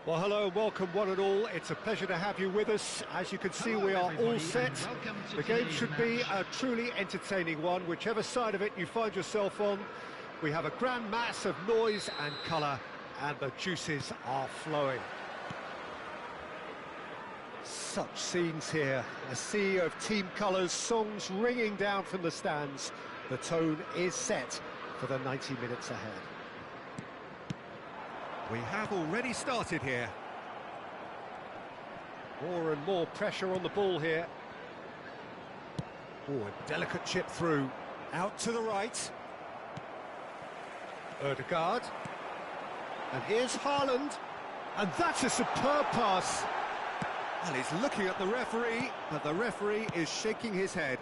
Well, hello and welcome one and all. It's a pleasure to have you with us. As you can see, we are all set. The game should be a truly entertaining one, whichever side of it you find yourself on. We have a grand mass of noise and colour, and the juices are flowing. Such scenes here, a sea of team colours, songs ringing down from the stands. The tone is set for the 90 minutes ahead. We have already started here. More and more pressure on the ball here. Oh, a delicate chip through. Out to the right. Ødegaard. And here's Haaland. And that's a superb pass. Well, he's looking at the referee, but the referee is shaking his head.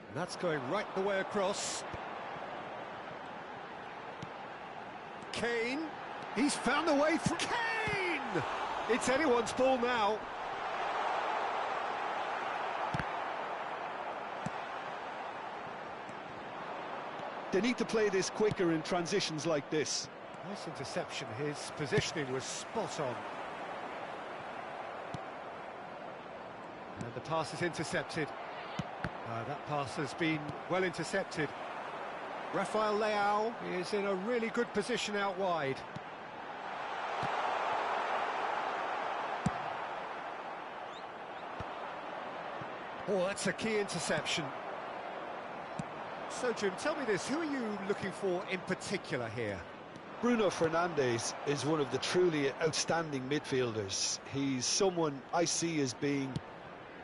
And that's going right the way across. Kane, he's found a way through. Kane! It's anyone's ball now. They need to play this quicker in transitions like this. Nice interception, his positioning was spot on. And the pass is intercepted. That pass has been well intercepted. Rafael Leao is in a really good position out wide. Oh, that's a key interception. So, Jim, tell me this, who are you looking for in particular here? Bruno Fernandes is one of the truly outstanding midfielders. He's someone I see as being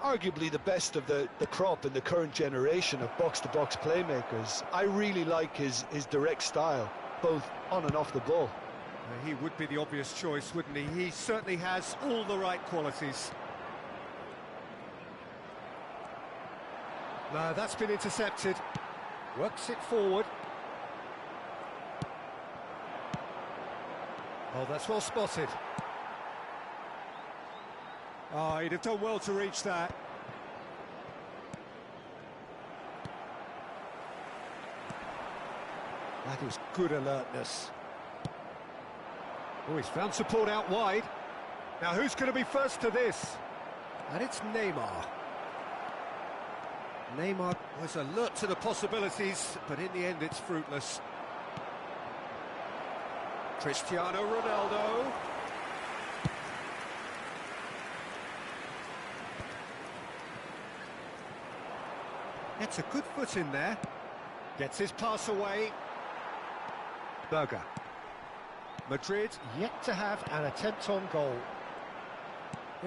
arguably the best of the crop in the current generation of box-to-box playmakers. I really like his direct style, both on and off the ball. He would be the obvious choice, wouldn't he? He certainly has all the right qualities. No, that's been intercepted. Works it forward. Oh, that's well spotted. Oh, he'd have done well to reach that. That is good alertness. Oh, he's found support out wide. Now, who's going to be first to this? And it's Neymar. Neymar was alert to the possibilities, but in the end it's fruitless. Cristiano Ronaldo. Gets a good foot in there. Gets his pass away. Berger. Madrid yet to have an attempt on goal.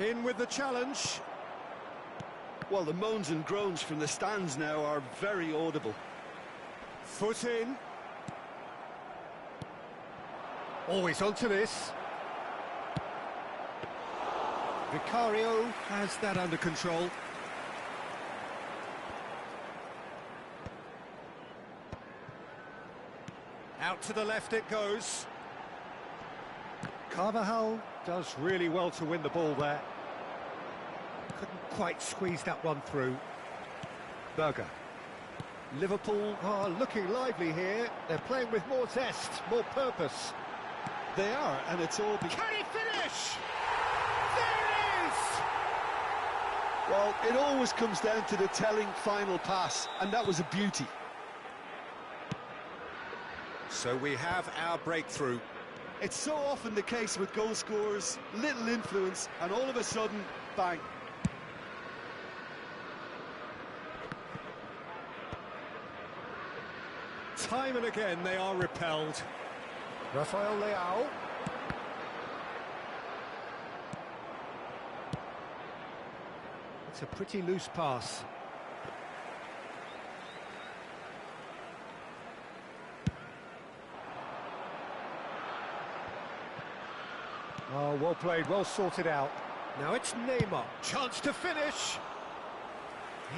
In with the challenge. Well, the moans and groans from the stands now are very audible. Foot in. Always onto this. Vicario has that under control. Out to the left it goes. Carvajal does really well to win the ball there. Couldn't quite squeeze that one through. Berger. Liverpool are looking lively here. They're playing with more zest, more purpose. They are, and it's all... Can he finish? There it is! Well, it always comes down to the telling final pass, and that was a beauty. So we have our breakthrough. It's so often the case with goal scorers, little influence, and all of a sudden, bang. Time and again they are repelled. Rafael Leao. It's a pretty loose pass. Oh, well played, well sorted out. Now it's Neymar. Chance to finish.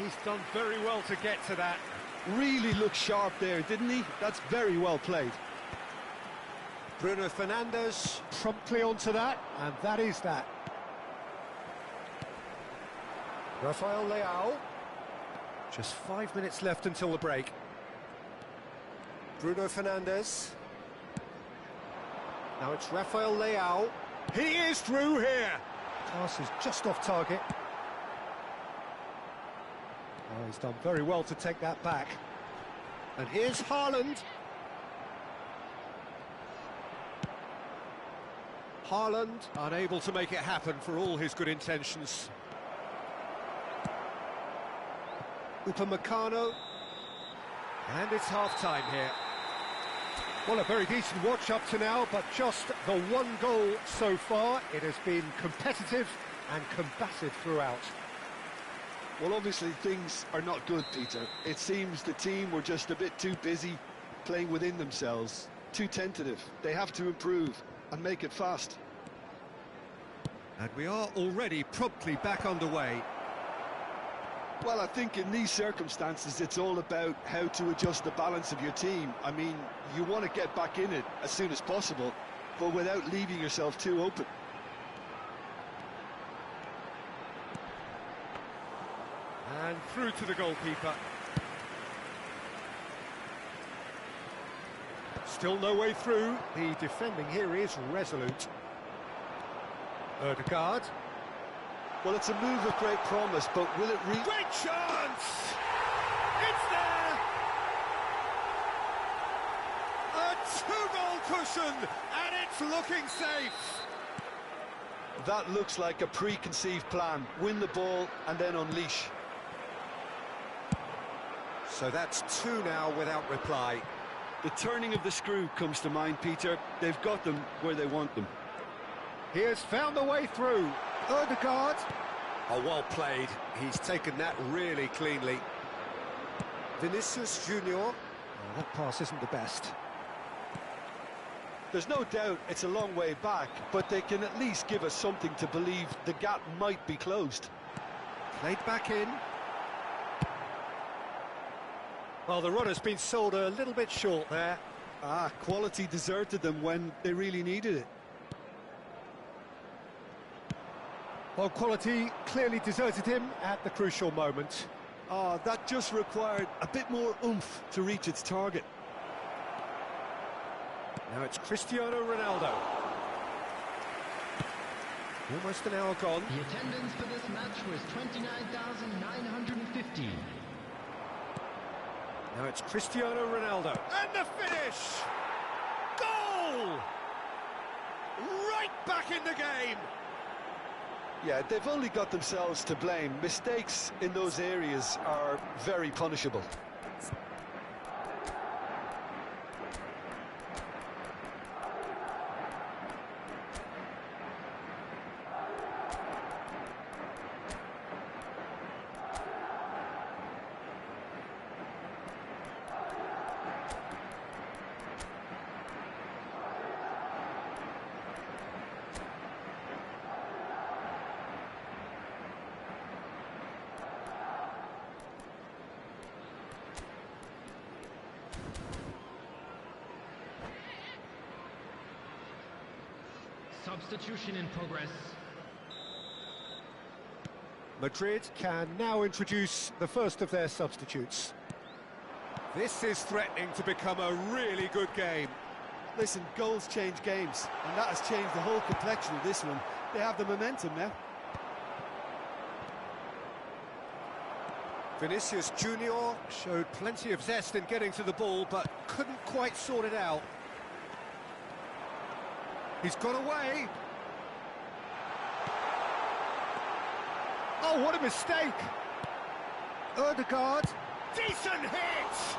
He's done very well to get to that. Really looked sharp there, didn't he? That's very well played. Bruno Fernandes promptly onto that, and that is that. Rafael Leao. Just 5 minutes left until the break. Bruno Fernandes. Now it's Rafael Leao. He is through here. Pass is just off target. Oh, he's done very well to take that back. And here's Haaland. Haaland unable to make it happen for all his good intentions. Upamecano. And it's half-time here. Well, a very decent watch up to now, but just the one goal so far. It has been competitive and combative throughout. Well, obviously things are not good, Peter. It seems the team were just a bit too busy playing within themselves, too tentative. They have to improve and make it fast. And we are already promptly back underway. Well, I think in these circumstances, it's all about how to adjust the balance of your team. I mean, you want to get back in it as soon as possible, but without leaving yourself too open. And through to the goalkeeper. Still no way through. The defending here is resolute. Ødegaard. Well, it's a move of great promise, but will it reach? Great chance! It's there! A two-goal cushion, and it's looking safe. That looks like a preconceived plan. Win the ball and then unleash. So that's two now without reply. The turning of the screw comes to mind, Peter. They've got them where they want them. He has found the way through. Ødegaard. Oh, well played. He's taken that really cleanly. Vinicius Junior. Oh, that pass isn't the best. There's no doubt it's a long way back, but they can at least give us something to believe the gap might be closed. Played back in. Well, the run has been sold a little bit short there. Quality deserted them when they really needed it. Well, quality clearly deserted him at the crucial moment. That just required a bit more oomph to reach its target. Now it's Cristiano Ronaldo. Almost an hour gone. The attendance for this match was 29,950. Now it's Cristiano Ronaldo. And the finish! Goal! Right back in the game! Yeah, they've only got themselves to blame. Mistakes in those areas are very punishable. Substitution in progress. Madrid can now introduce the first of their substitutes. This is threatening to become a really good game. Listen, goals change games, and that has changed the whole complexion of this one. They have the momentum now. Vinicius Junior showed plenty of zest in getting to the ball, but couldn't quite sort it out. He's got away. Oh, what a mistake. Ødegaard. Decent hit.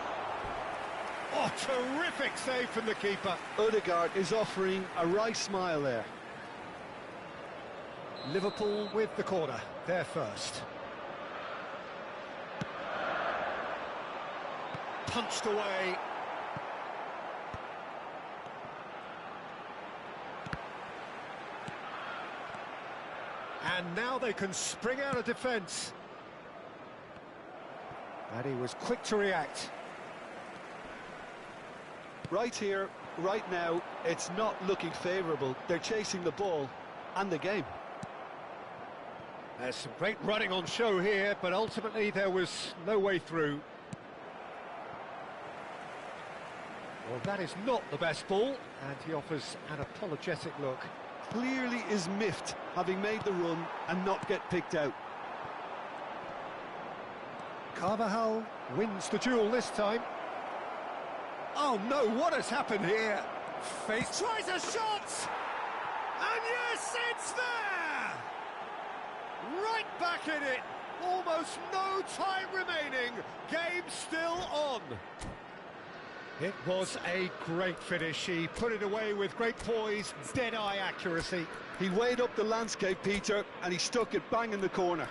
Oh, terrific save from the keeper. Ødegaard is offering a wry smile there. Liverpool with the corner. They're first. Punched away. And now they can spring out of defence. And he was quick to react. Right here, right now, it's not looking favourable. They're chasing the ball and the game. There's some great running on show here, but ultimately there was no way through. Well, that is not the best ball, and he offers an apologetic look. Clearly is miffed, having made the run and not get picked out. Carvajal wins the duel this time. Oh no, what has happened here? Face tries a shot! And yes, it's there! Right back in it! Almost no time remaining. Game still on. It was a great finish. He put it away with great poise, dead-eye accuracy. He weighed up the landscape, Peter, and he stuck it bang in the corner.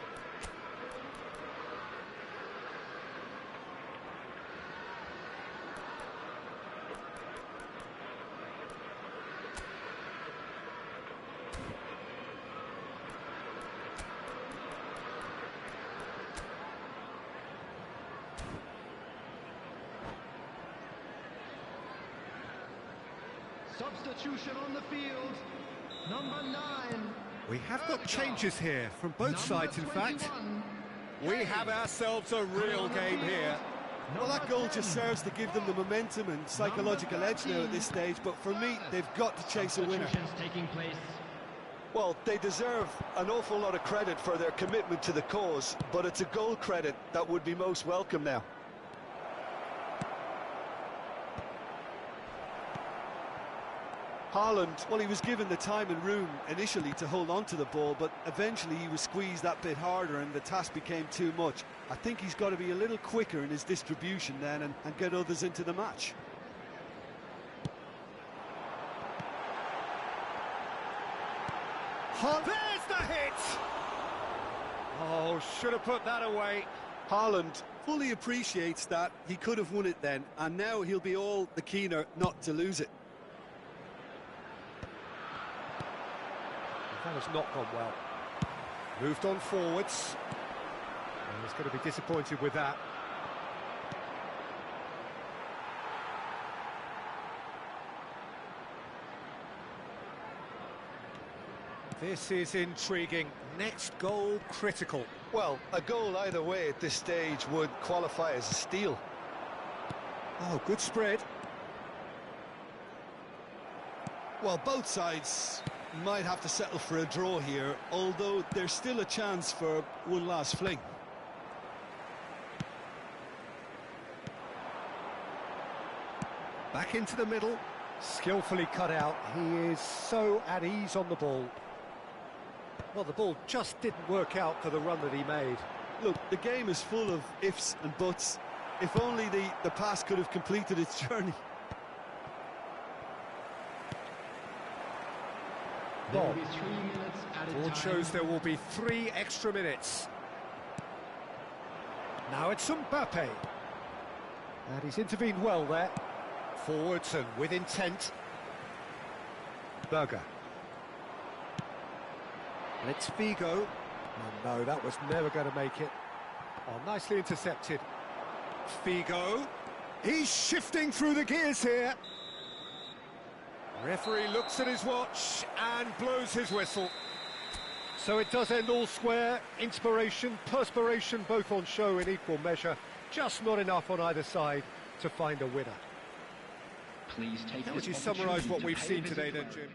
Substitution on the field. Number 9. We have got changes here from both sides, in fact. We have ourselves a real game here. Well, that goal just serves to give them the momentum and psychological edge now at this stage, but for me, they've got to chase a winner. Taking place. Well, they deserve an awful lot of credit for their commitment to the cause, but it's a goal credit that would be most welcome now. Haaland, well, he was given the time and room initially to hold on to the ball, but eventually he was squeezed that bit harder and the task became too much. I think he's got to be a little quicker in his distribution then and get others into the match. There's the hit! Oh, should have put that away. Haaland fully appreciates that. He could have won it then, and now he'll be all the keener not to lose it. That has not gone well. Moved on forwards. And he's going to be disappointed with that. This is intriguing. Next goal critical. Well, a goal either way at this stage would qualify as a steal. Oh, good spread. Well, both sides might have to settle for a draw here, although there's still a chance for one last fling. Back into the middle, skillfully cut out. He is so at ease on the ball. Well, the ball just didn't work out for the run that he made. Look, the game is full of ifs and buts. If only the pass could have completed its journey. There will be 3 minutes added Board time. shows there will be 3 extra minutes. Now it's Mbappe. And he's intervened well there. Forwards and with intent. Berger. And it's Figo. Oh no, that was never going to make it. Oh, nicely intercepted. Figo. He's shifting through the gears here. Referee looks at his watch and blows his whistle. So it does end all square. Inspiration, perspiration, both on show in equal measure. Just not enough on either side to find a winner. Please take How would this you summarise opportunity what to we've pay seen a visit today to then, our- Jim?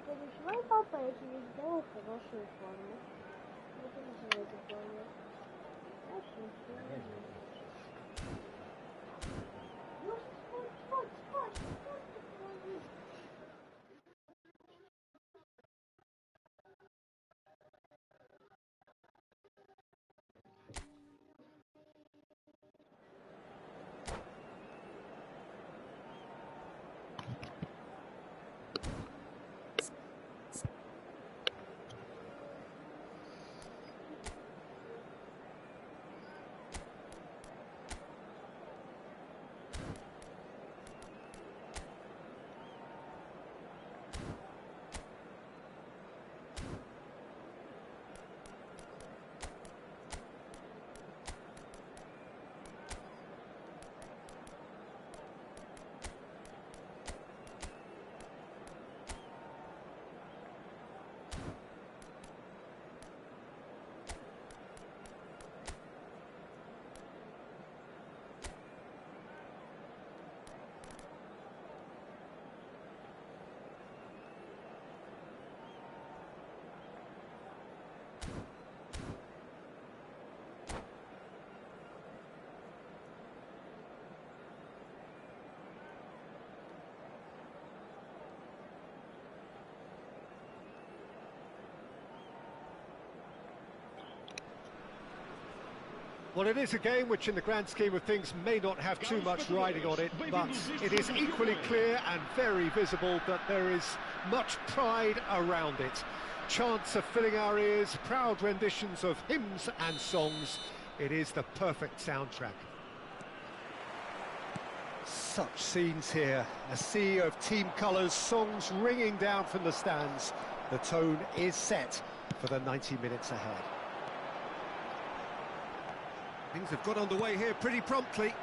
Pedro, vai papai aqui de volta, não achei forma. Não tem mais outra forma. Achei forma. Well, it is a game which, in the grand scheme of things, may not have too much riding on it, but it is equally clear and very visible that there is much pride around it. Chants are filling our ears, proud renditions of hymns and songs. It is the perfect soundtrack. Such scenes here, a sea of team colours, songs ringing down from the stands. The tone is set for the 90 minutes ahead. Things have got underway here pretty promptly.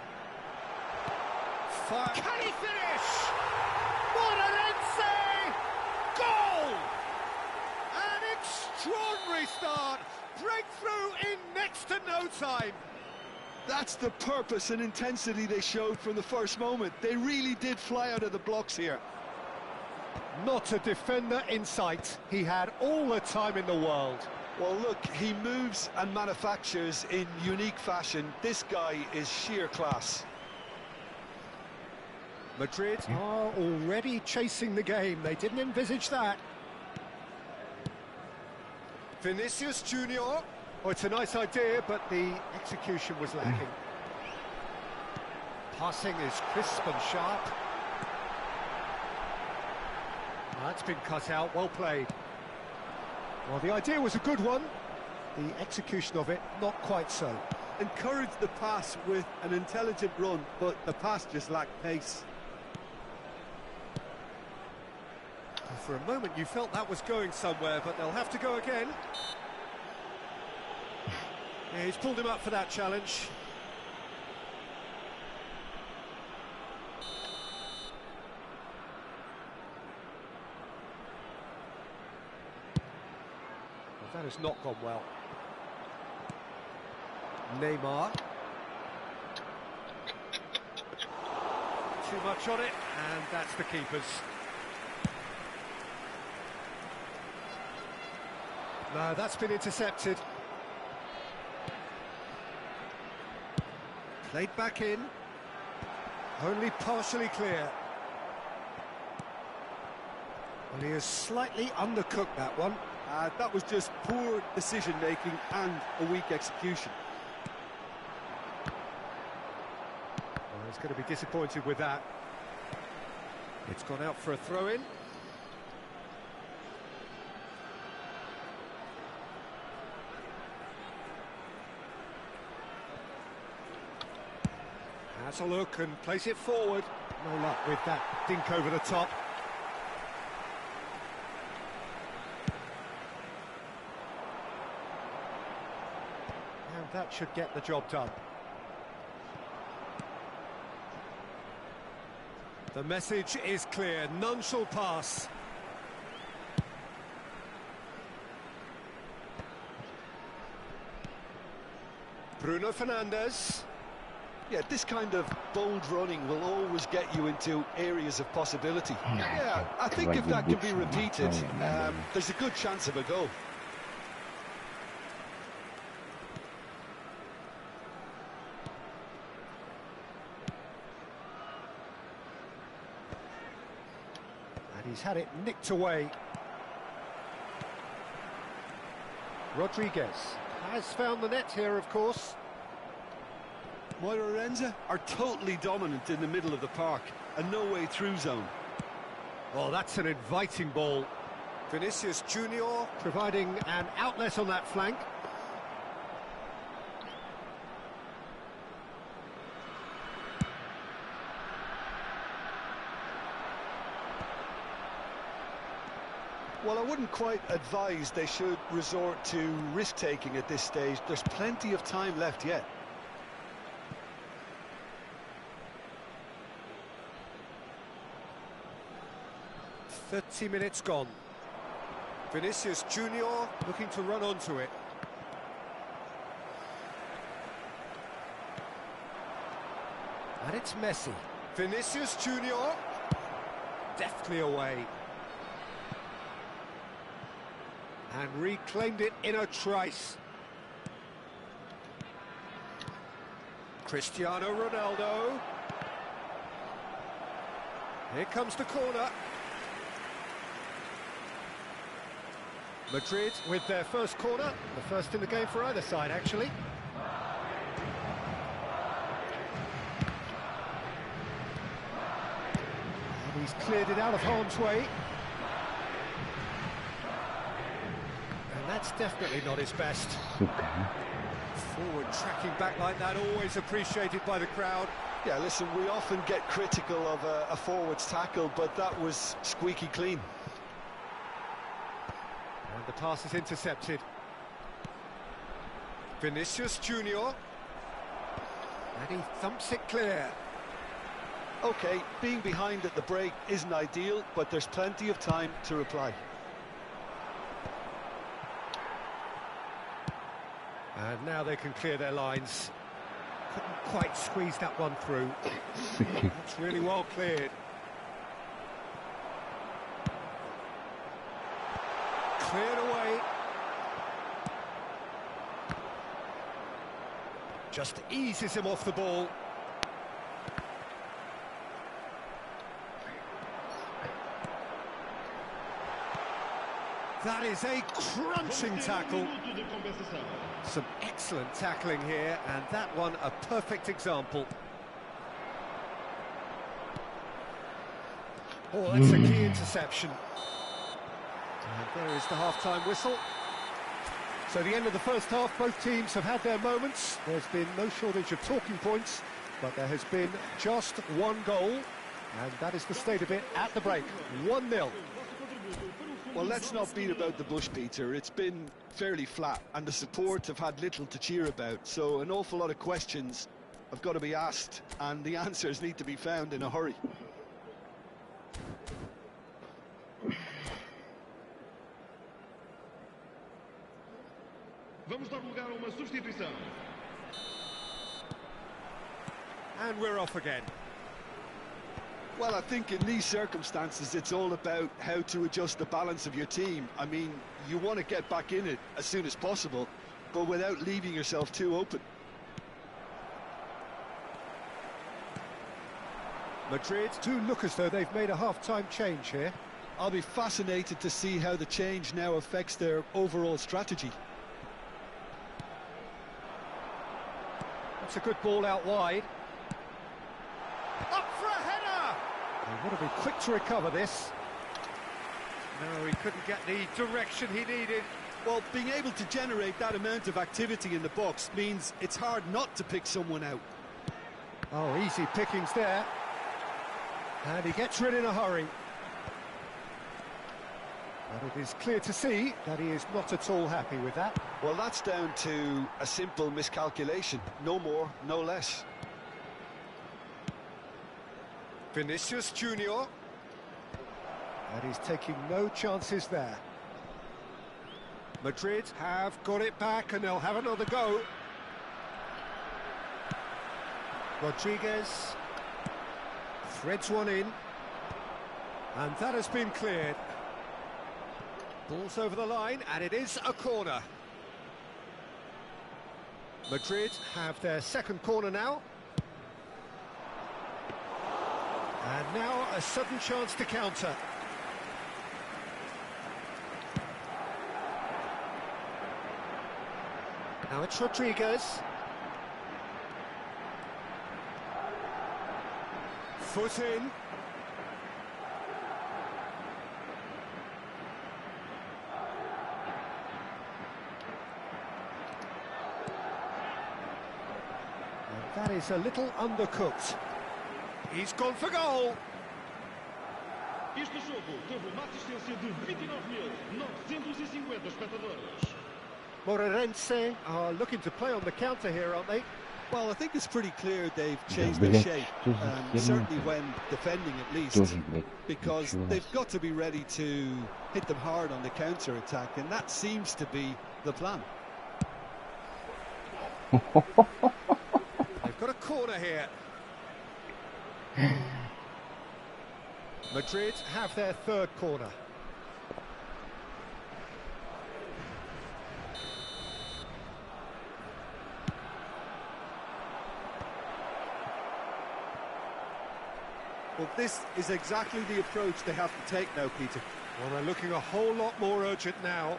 Can he finish? Morense! Goal! An extraordinary start. Breakthrough in next to no time. That's the purpose and intensity they showed from the first moment. They really did fly out of the blocks here. Not a defender in sight. He had all the time in the world. Well, look, he moves and manufactures in unique fashion. This guy is sheer class. Madrid are already chasing the game. They didn't envisage that. Vinicius Junior. Oh, it's a nice idea, but the execution was lacking. Passing is crisp and sharp. That's been cut out, well played. Well, the idea was a good one. The execution of it, not quite so. Encouraged the pass with an intelligent run, but the pass just lacked pace. For a moment you felt that was going somewhere, but they'll have to go again. Yeah, he's pulled him up for that challenge. That has not gone well. Neymar. Too much on it, and that's the keeper's. No, that's been intercepted. Played back in. Only partially clear. Well, he has slightly undercooked that one. That was just poor decision-making and a weak execution. Well, he's going to be disappointed with that. It's gone out for a throw-in. Has a look and plays it forward. No luck with that dink over the top. And that should get the job done. The message is clear, none shall pass. Bruno Fernandes. Yeah, this kind of bold running will always get you into areas of possibility. Yeah, I think if that can be repeated, there's a good chance of a goal. And he's had it nicked away. Rodriguez has found the net here, of course. Moira are totally dominant in the middle of the park, a no-way through zone. Oh, that's an inviting ball. Vinicius Junior providing an outlet on that flank. Well, I wouldn't quite advise they should resort to risk-taking at this stage. There's plenty of time left yet. "30 minutes gone. Vinicius Junior looking to run onto it. And it's Messi. Vinicius Junior deftly away. And reclaimed it in a trice. Cristiano Ronaldo. Here comes the corner. Madrid with their first corner, the first in the game for either side, actually. And he's cleared it out of harm's way. And that's definitely not his best. Forward tracking back like that, always appreciated by the crowd. Yeah, listen, we often get critical of a forward's tackle, but that was squeaky clean. And the pass is intercepted. Vinicius Junior. And he thumps it clear. OK, being behind at the break isn't ideal, but there's plenty of time to reply. And now they can clear their lines. Couldn't quite squeeze that one through. It's really well cleared. Cleared away. Just eases him off the ball. That is a crunching tackle. Some excellent tackling here, and that one a perfect example. Oh, that's a key interception. And there is the half-time whistle. So the end of the first half, both teams have had their moments. There's been no shortage of talking points, but there has been just one goal, and that is the state of it at the break. 1-0. Well, let's not beat about the bush, Peter. It's been fairly flat, and the support have had little to cheer about, so an awful lot of questions have got to be asked, and the answers need to be found in a hurry. Vamos dar lugar a uma substituição. And we're off again. Well, I think in these circumstances, it's all about how to adjust the balance of your team. I mean, you want to get back in it as soon as possible, but without leaving yourself too open. Madrid do look as though they've made a half-time change here. I'll be fascinated to see how the change now affects their overall strategy. That's a good ball out wide. Up for a header! He would have been quick to recover this. No, he couldn't get the direction he needed. Well, being able to generate that amount of activity in the box means it's hard not to pick someone out. Oh, easy pickings there. And he gets rid in a hurry. But it is clear to see that he is not at all happy with that. Well, that's down to a simple miscalculation. No more, no less. Vinicius Junior. And he's taking no chances there. Madrid have got it back and they'll have another go. Rodriguez threads one in, and that has been cleared. Ball's over the line, and it is a corner. Madrid have their second corner now. And now a sudden chance to counter. Now it's Rodriguez. Foot in. And that is a little undercooked. He's gone for goal. Este jogo teve uma assistência de 29.950 espectadores. Moreirense are looking to play on the counter here, aren't they? Well, I think it's pretty clear they've changed their shape, certainly when defending at least, because they've got to be ready to hit them hard on the counter-attack, and that seems to be the plan. They've got a corner here. Madrid have their third corner. Well, this is exactly the approach they have to take now, Peter. Well, they're looking a whole lot more urgent now.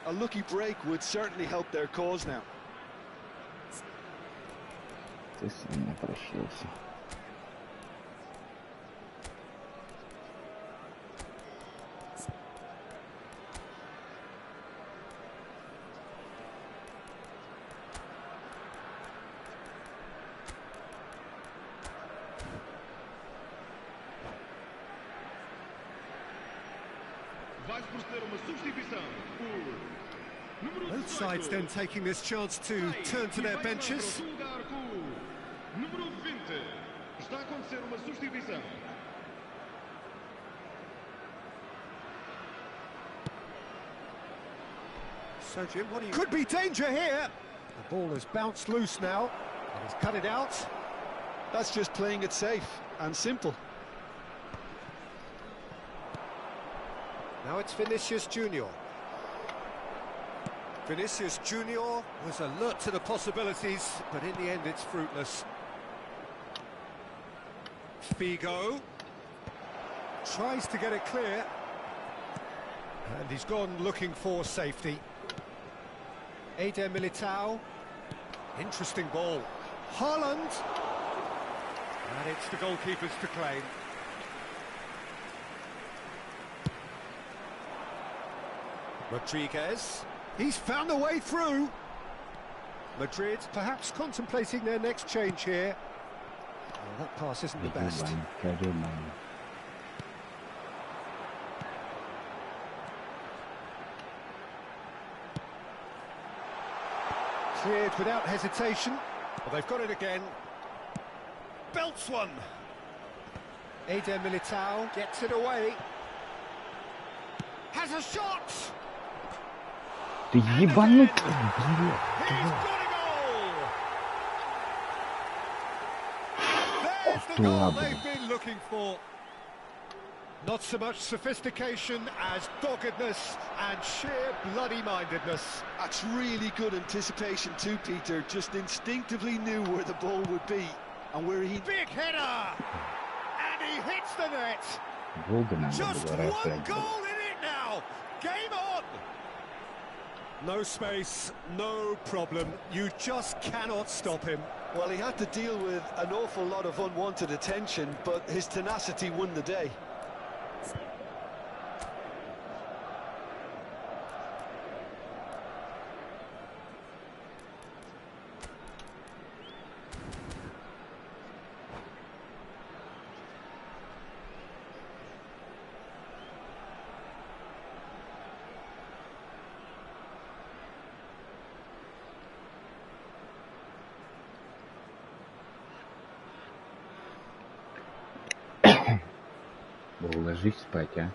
A lucky break would certainly help their cause now. Ты сам напросился. Vai-se proceder uma substituição. Both sides then taking this chance to turn to their benches. Número 20. Está a acontecer uma substituição. So, Jim, what do you... Could be danger here. The ball has bounced loose now. And he's cut it out. That's just playing it safe and simple. Now it's Vinicius Junior. Vinicius Junior was alert to the possibilities, but in the end it's fruitless. Figo tries to get it clear, and he's gone looking for safety. Eder Militao, interesting ball. Haaland, and it's the goalkeepers to claim. Rodriguez, he's found a way through. Madrid perhaps contemplating their next change here. Oh, that pass isn't the best. Cleared without hesitation. Well, they've got it again. Belts one. Eder Militao gets it away. Has a shot! Ты ебанутый, He's got a goal! There's the goal they've been looking for. Not so much sophistication as doggedness and sheer bloody-mindedness. That's really good anticipation too, Peter. Just instinctively knew where the ball would be and where he... Big header! And he hits the net! Just Just one goal in it now! Game on! No space, no problem. You just cannot stop him. Well, he had to deal with an awful lot of unwanted attention, but his tenacity won the day. Ложись спать, а?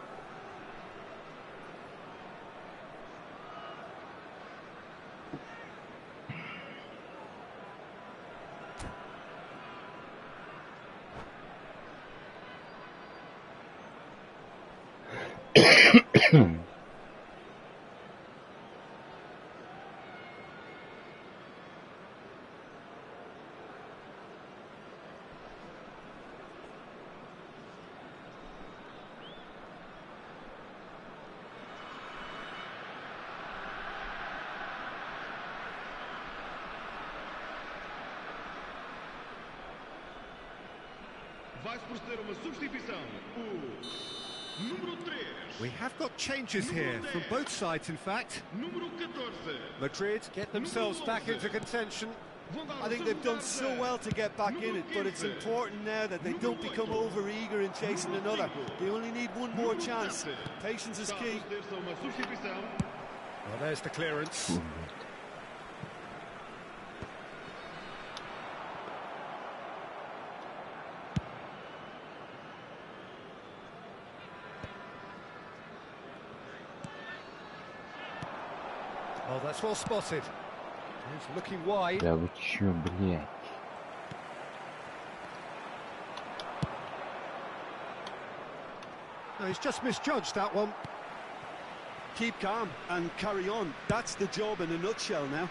Vai-se proceder a uma substituição. O número 3. We have got changes here from both sides, in fact. Número 14. Madrid get themselves back into contention. I think they've done so well to get back in it, but it's important now that they don't become over-eager in chasing another. They only need one more chance. Patience is key. Well, there's the clearance. Oh, that's well spotted. He's looking wide. Да вы чё, блядь? No, he's just misjudged that one. Keep calm and carry on. That's the job in a nutshell now.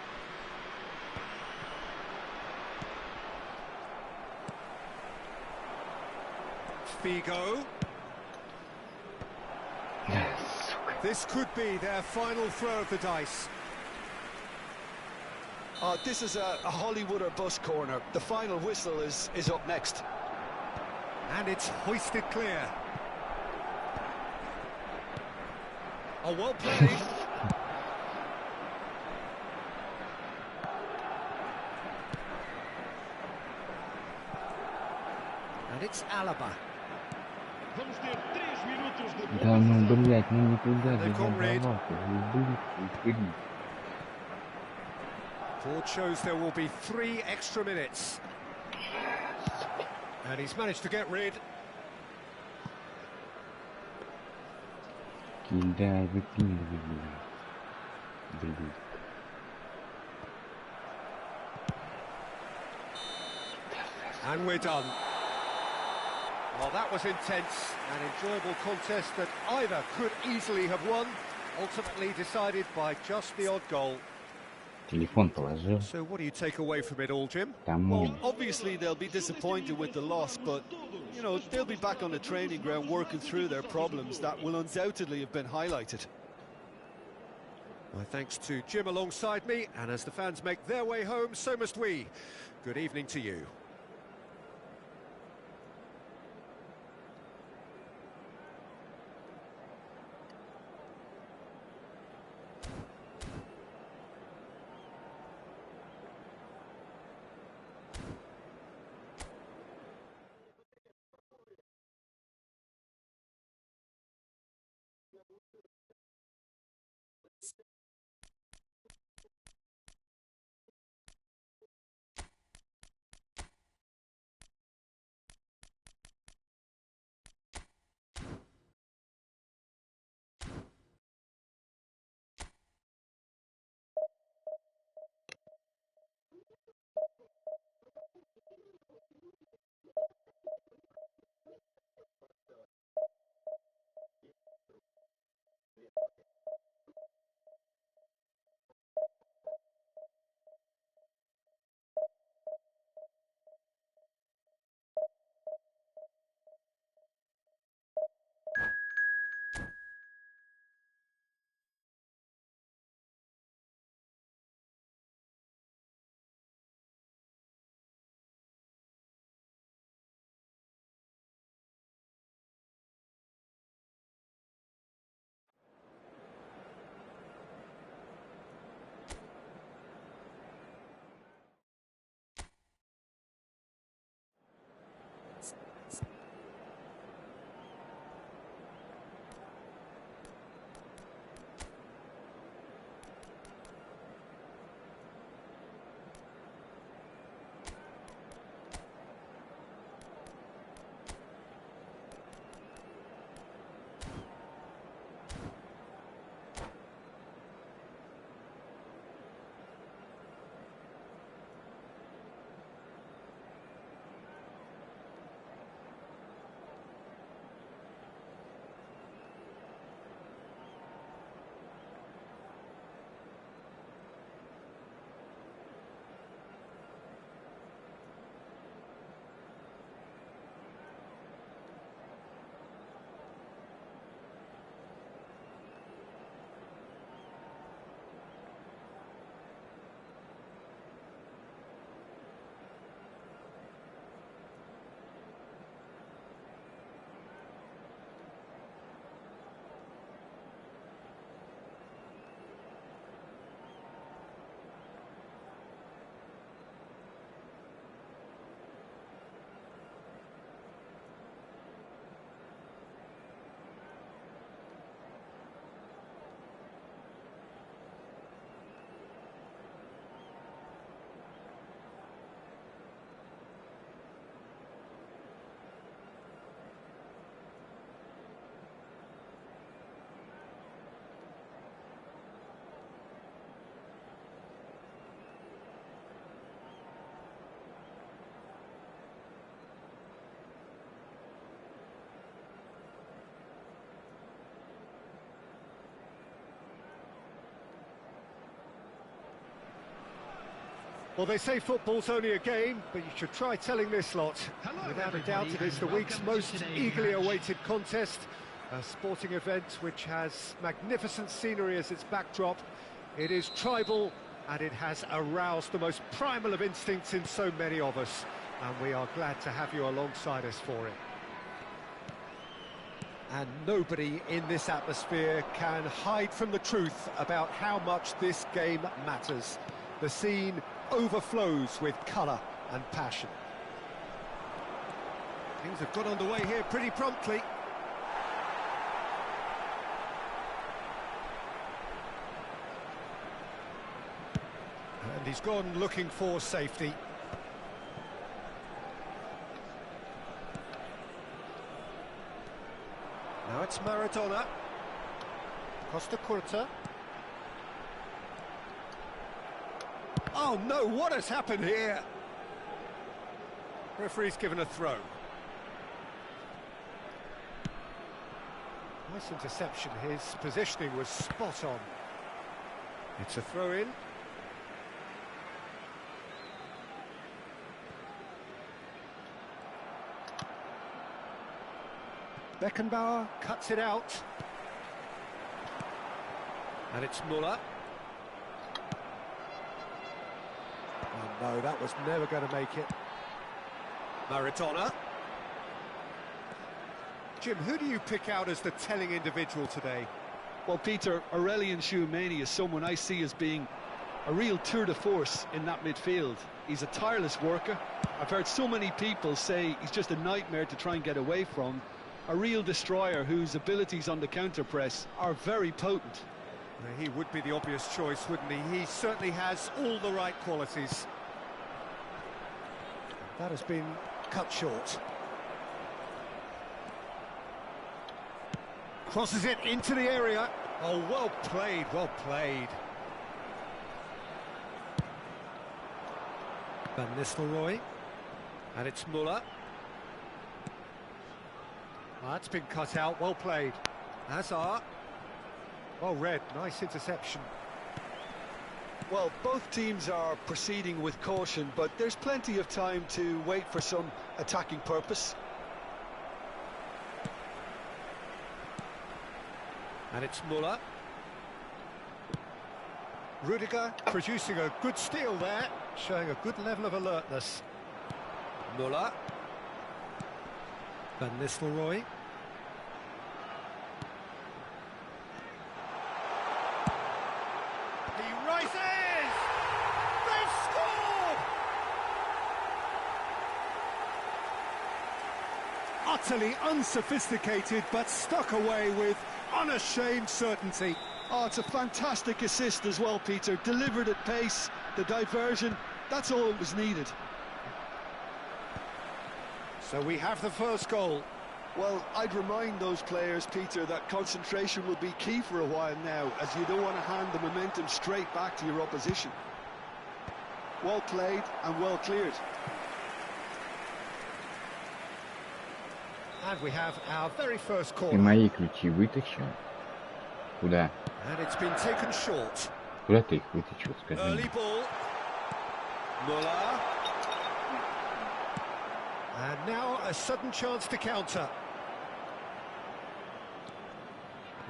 Figo. This could be their final throw of the dice. This is a Hollywood or bust corner. The final whistle is up next. And it's hoisted clear. Oh, well played. And it's Alaba. Vamos ter 3 minutos de Да ну, блядь, ну не туда, They've got red. блядь. Board shows there will be 3 extra minutes. And he's managed to get rid. Кидай, выпиливай, блядь. And we're done. Well, that was intense, an enjoyable contest that either could easily have won, ultimately decided by just the odd goal. Телефон положил. So what do you take away from it all, Jim? Там Well, obviously they'll be disappointed with the loss, but, you know, they'll be back on the training ground working through their problems that will undoubtedly have been highlighted. My thanks to Jim alongside me, and as the fans make their way home, so must we. Good evening to you. Well, they say football's only a game, but you should try telling this lot. Hello, Without a doubt, it is the and week's welcome to most today's eagerly match. awaited contest. A sporting event which has magnificent scenery as its backdrop. It is tribal, and it has aroused the most primal of instincts in so many of us. And we are glad to have you alongside us for it. And nobody in this atmosphere can hide from the truth about how much this game matters. The scene overflows with colour and passion. Things have got underway here pretty promptly. And he's gone looking for safety. Now it's Maradona. Costa Curta. Oh no, what has happened here? Referee's given a throw. Nice interception, his positioning was spot on. It's a throw in. Beckenbauer cuts it out. And it's Muller. Oh no, that was never going to make it. Maradona. Jim, who do you pick out as the telling individual today? Well, Peter, Aurelien Tchouameni is someone I see as being a real tour de force in that midfield. He's a tireless worker. I've heard so many people say he's just a nightmare to try and get away from. A real destroyer whose abilities on the counter-press are very potent. Well, he would be the obvious choice, wouldn't he? He certainly has all the right qualities. That has been cut short. Crosses it into the area. Oh, well played, well played. Van Nistelrooy. And it's Muller. That's been cut out, well played. Hazard. Well read, nice interception. Well, both teams are proceeding with caution, but there's plenty of time to wait for some attacking purpose. And it's Muller. Rudiger producing a good steal there, showing a good level of alertness. Muller. Van Nistelrooy. He rises! They've scored! Utterly unsophisticated, but stuck away with unashamed certainty. Oh, it's a fantastic assist as well, Peter. Delivered at pace, the diversion, that's all that was needed. So we have the first goal. Well, I'd remind those players, Peter, that concentration will be key for a while now, as you don't want to hand the momentum straight back to your opposition. Well played and well cleared. And we have our very first Ты corner. мои ключи вытащил? Куда? And it's been taken short. Куда ты их вытащил, скажи Early мне? ball. Muller. And now a sudden chance to counter.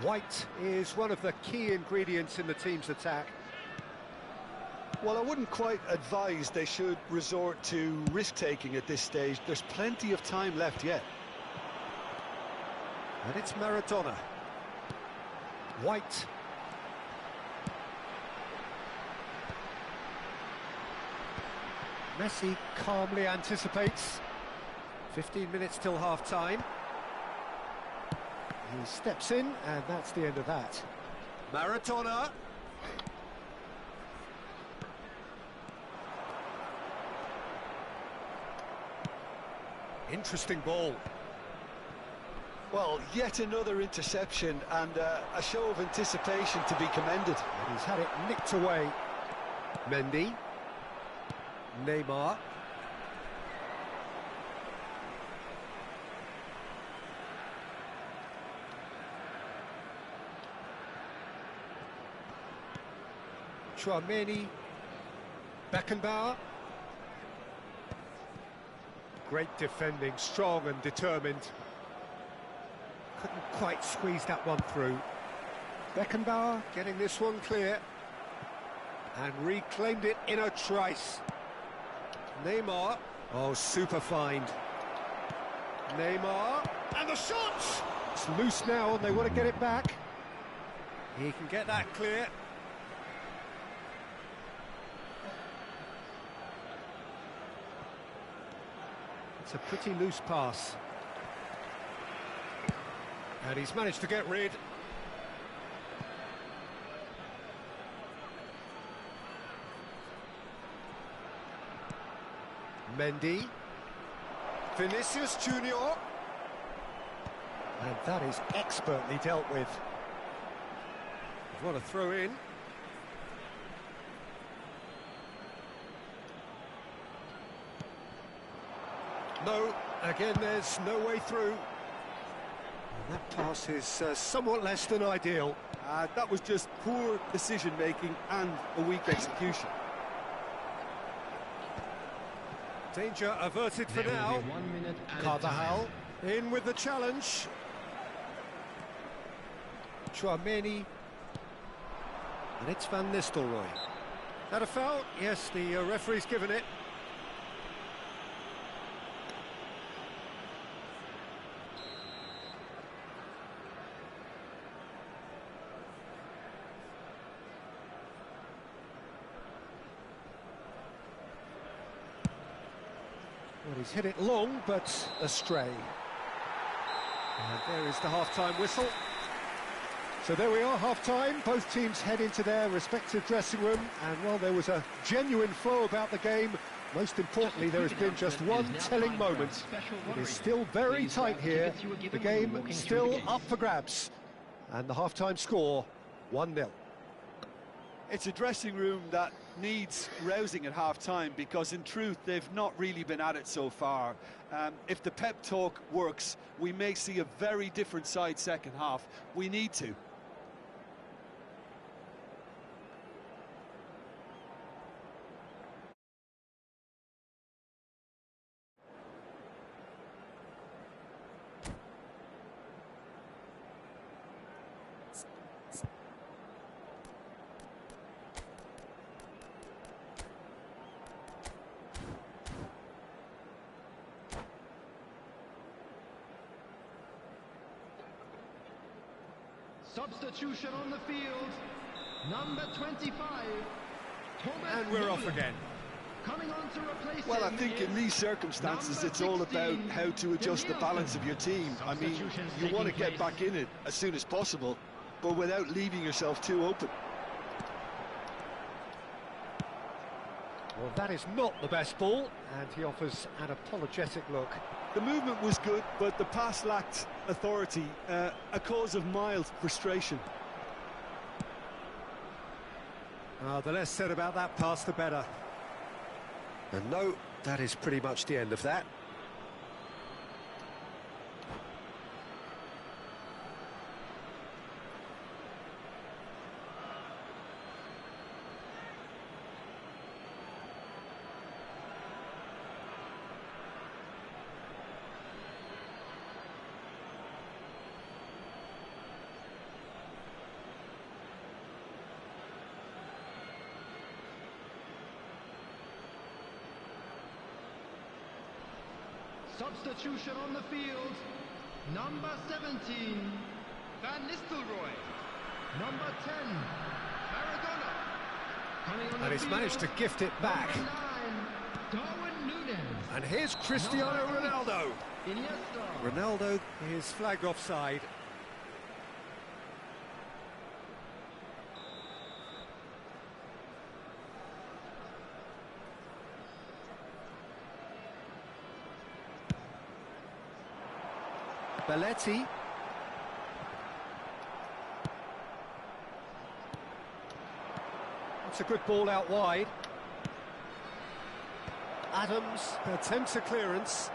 White is one of the key ingredients in the team's attack. Well, I wouldn't quite advise they should resort to risk-taking at this stage. There's plenty of time left yet. And it's Maradona. White. Messi calmly anticipates. 15 minutes till half-time. He steps in, and that's the end of that. Maradona. Interesting ball. Well, yet another interception and a show of anticipation to be commended. And he's had it nicked away. Mendy. Neymar. Tchouameni. Beckenbauer. Great defending, strong and determined. Couldn't quite squeeze that one through. Beckenbauer getting this one clear. And reclaimed it in a trice. Neymar. Oh, super find. Neymar. And the shot! It's loose now and they want to get it back. He can get that clear. It's a pretty loose pass. And he's managed to get rid. Mendy. Vinicius Junior. And that is expertly dealt with. What a throw in. No, again there's no way through. And that pass is somewhat less than ideal. That was just poor decision-making and a weak execution. Danger averted for There will now. be 1 minute added Carvajal time. in with the challenge. Chouameni. And it's Van Nistelrooy. That a foul? Yes, the referee's given it. Well, he's hit it long, but astray. And there is the half-time whistle. So there we are, half-time. Both teams head into their respective dressing room. And while there was a genuine flow about the game, most importantly, there has been just one telling moment. It is still very tight here. The game still up for grabs. And the half-time score, 1-0. It's a dressing room that needs rousing at half-time because, in truth, they've not really been at it so far. If the pep talk works, we may see a very different side second half. We need to. Substitution on the field. Number 25. And we're off again. Coming on to replace Well, I him think in is these circumstances, number it's all about 16, how to adjust the balance of your team. I mean, Substitutions you want to taking get back in it as soon as possible, but without leaving yourself too open. Well, that is not the best ball, and he offers an apologetic look. The movement was good, but the pass lacked authority, a cause of mild frustration. The less said about that pass, the better. And no, that is pretty much the end of that. Substitution on the field. Number 17. Van Nistelrooy. Number 10. Maradona. Coming on And the he's field, managed to gift it back. Number 9. Darwin Núñez. And here's Cristiano Ronaldo. Iniesta. Ronaldo is flagged offside. Belletti. That's a good ball out wide. Adams attempts a clearance.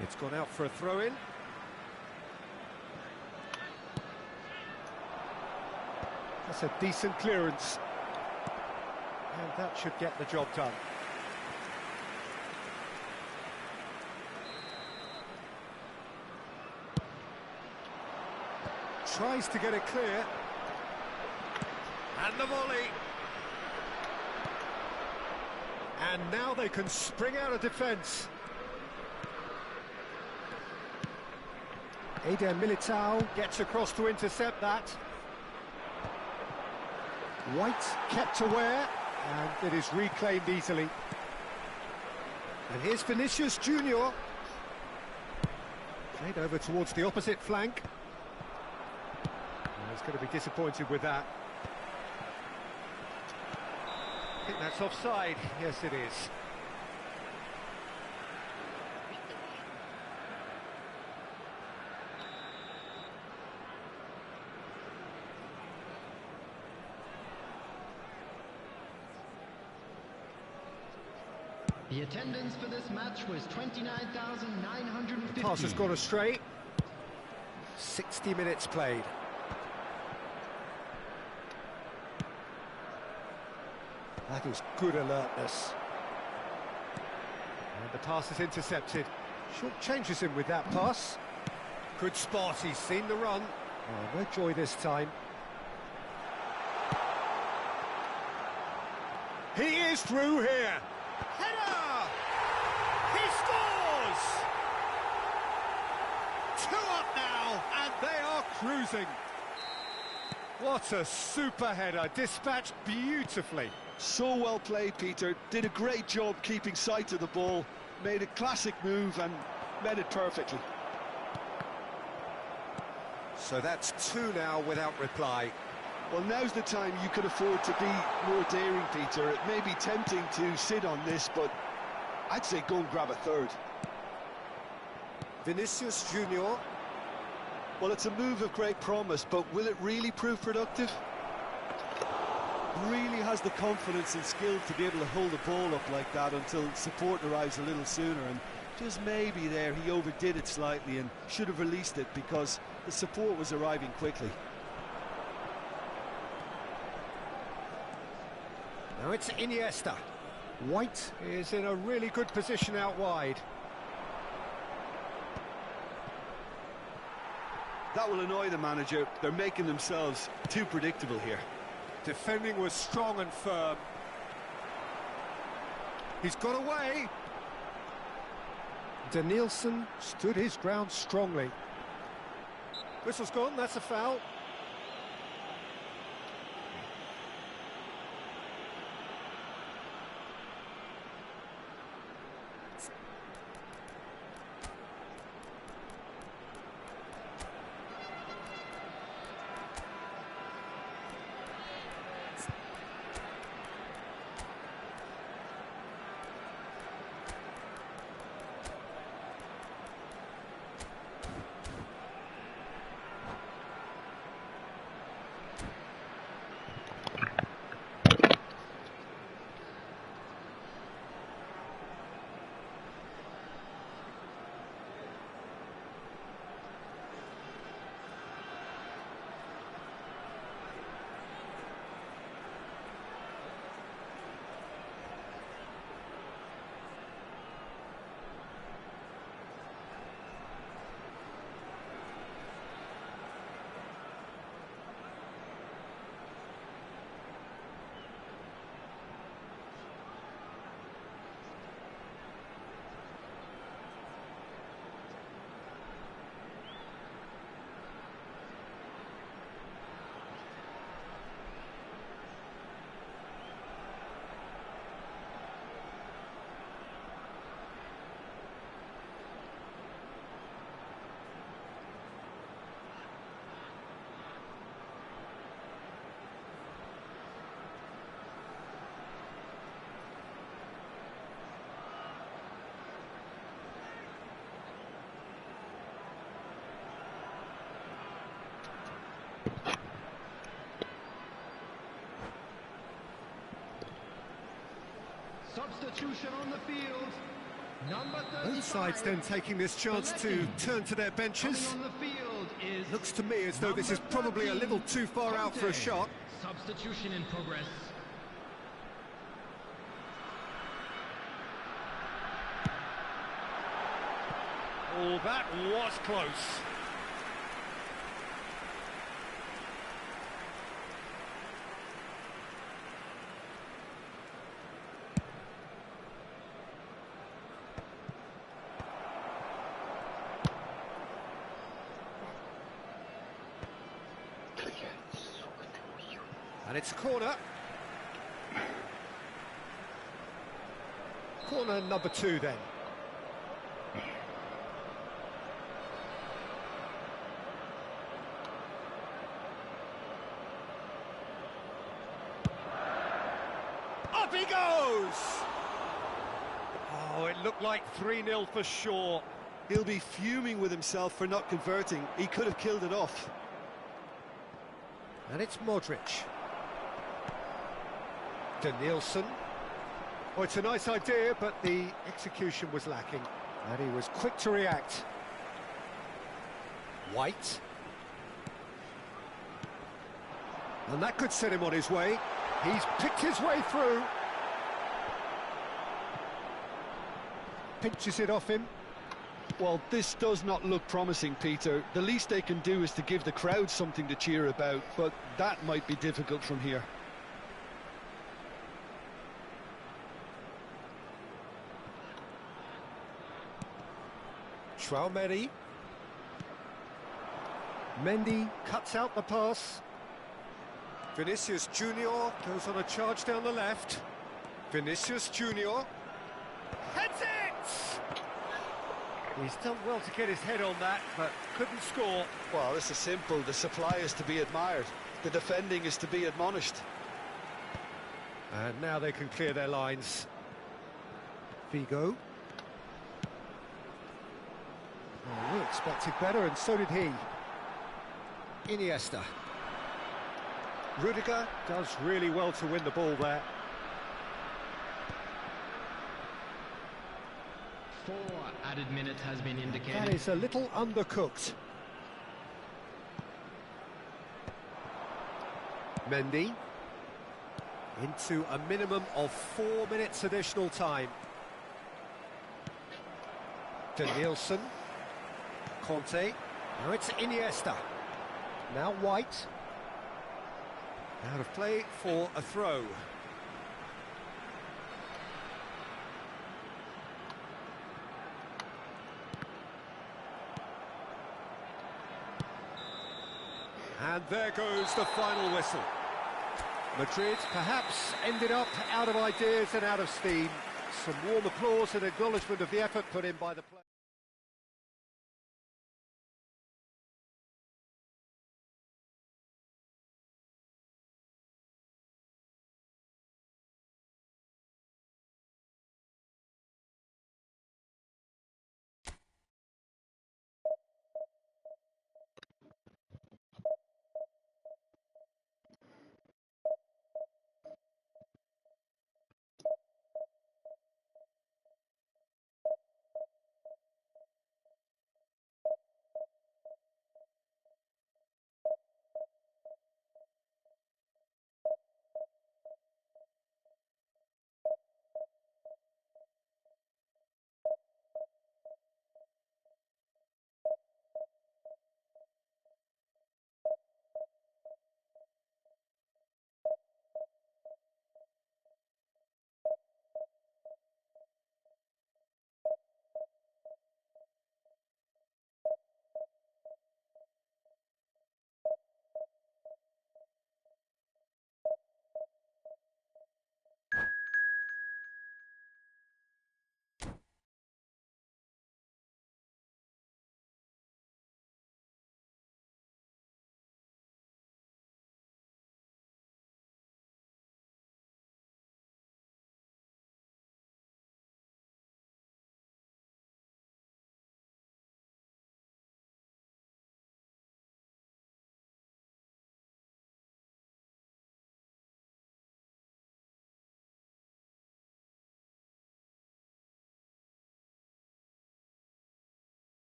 It's gone out for a throw-in. That's a decent clearance. That should get the job done. Tries to get it clear. And the volley. And now they can spring out of defence. Eder Militao gets across to intercept that. White kept aware, and it is reclaimed easily. And here's Vinicius Junior. Played over towards the opposite flank. He's going to be disappointed with that. I think that's offside. Yes, it is. The attendance for this match was 29,950. Pass has gone astray. 60 minutes played. That is good alertness. And the pass is intercepted. Short changes him with that pass. Good spot, he's seen the run. Oh, no joy this time. He is through here. Header! He scores! 2 up now, and they are cruising. What a super header, dispatched beautifully. So well played, Peter. Did a great job keeping sight of the ball. Made a classic move and met it perfectly. So that's 2 now without reply. Well, now's the time you could afford to be more daring, Peter. It may be tempting to sit on this, but I'd say go and grab a third. Vinicius Junior. Well, it's a move of great promise, but will it really prove productive? Really has the confidence and skill to be able to hold the ball up like that until support arrives a little sooner, and just maybe there he overdid it slightly and should have released it because the support was arriving quickly. Now it's Iniesta. White is in a really good position out wide. That will annoy the manager. They're making themselves too predictable here. Defending was strong and firm. He's got away. Danielson stood his ground strongly. Whistle's gone, that's a foul. Substitution on the field. Number 35. Both sides then taking this chance to turn to their benches. On the field is Looks to me as though this is probably a little too far out for a shot. Substitution in progress. Oh, that was close. And it's a corner. Corner number 2 then. Up he goes! Oh, it looked like 3-0 for sure. He'll be fuming with himself for not converting. He could have killed it off. And it's Modric. Danielson. Oh, it's a nice idea, but the execution was lacking. And he was quick to react. White. And that could set him on his way. He's picked his way through. Pinches it off him. Well, this does not look promising, Peter. The least they can do is to give the crowd something to cheer about, but that might be difficult from here. Traoré. Mendy cuts out the pass. Vinicius Junior goes on a charge down the left. Vinicius Junior heads it! He's done well to get his head on that, but couldn't score. Well, this is simple. The supply is to be admired. The defending is to be admonished. And now they can clear their lines. Figo. Oh, we expected better, and so did he. Iniesta. Rudiger does really well to win the ball there. 4 added minutes has been indicated. That is a little undercooked. Mendy. Into a minimum of 4 minutes additional time. Danielson. Conte. Now it's Iniesta. Now White. Out of play for a throw. And there goes the final whistle. Madrid perhaps ended up out of ideas and out of steam. Some warm applause and acknowledgement of the effort put in by the players.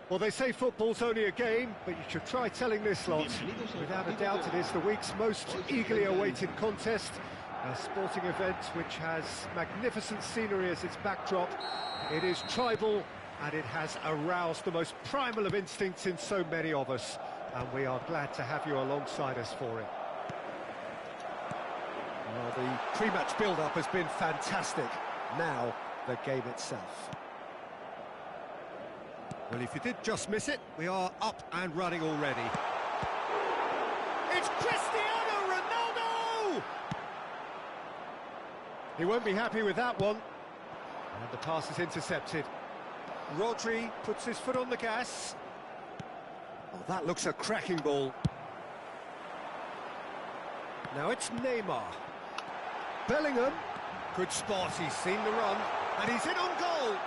Well, they say football's only a game, but you should try telling this lot. Without a doubt, it is the week's most eagerly awaited contest. A sporting event which has magnificent scenery as its backdrop. It is tribal, and it has aroused the most primal of instincts in so many of us. And we are glad to have you alongside us for it. Well, the pre-match build-up has been fantastic. Now, the game itself. Well, if you did just miss it, we are up and running already. It's Cristiano Ronaldo! He won't be happy with that one. And the pass is intercepted. Rodri puts his foot on the gas. Oh, that looks a cracking ball. Now it's Neymar. Bellingham. Good spot, he's seen the run. And he's in on goal.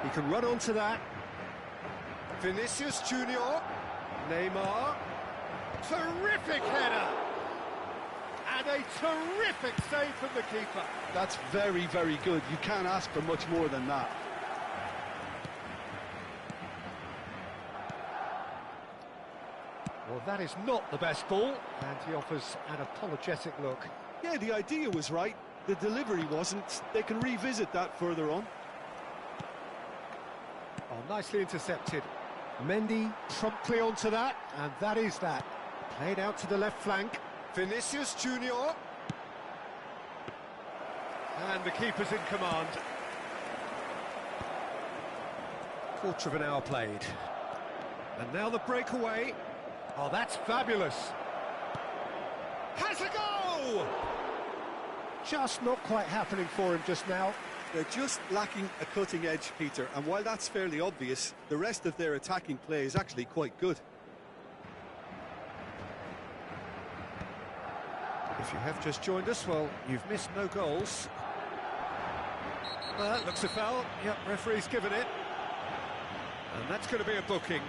He can run onto that. Vinicius Junior. Neymar. Terrific header. And a terrific save from the keeper. That's very, very good. You can't ask for much more than that. Well, that is not the best ball, and he offers an apologetic look. Yeah, the idea was right. The delivery wasn't. They can revisit that further on. Oh, nicely intercepted. Mendy promptly onto that, and that is that. Played out to the left flank. Vinicius Junior. And the keeper's in command. Quarter of an hour played. And now the breakaway. Oh, that's fabulous. Has a go! Just not quite happening for him just now. They're just lacking a cutting edge, Peter, and while that's fairly obvious, the rest of their attacking play is actually quite good. If you have just joined us, well, you've missed no goals. Well, that looks a foul. Yep, referee's given it. And that's going to be a booking.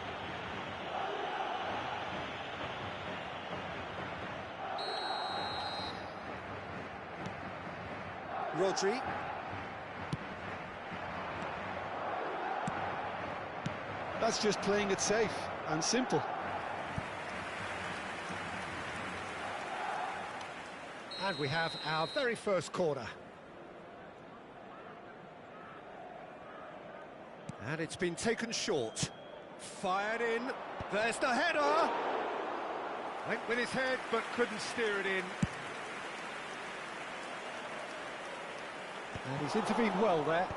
Rodri. That's just playing it safe and simple. And we have our very first corner. And it's been taken short. Fired in. There's the header. Went with his head, but couldn't steer it in. And he's intervened well there.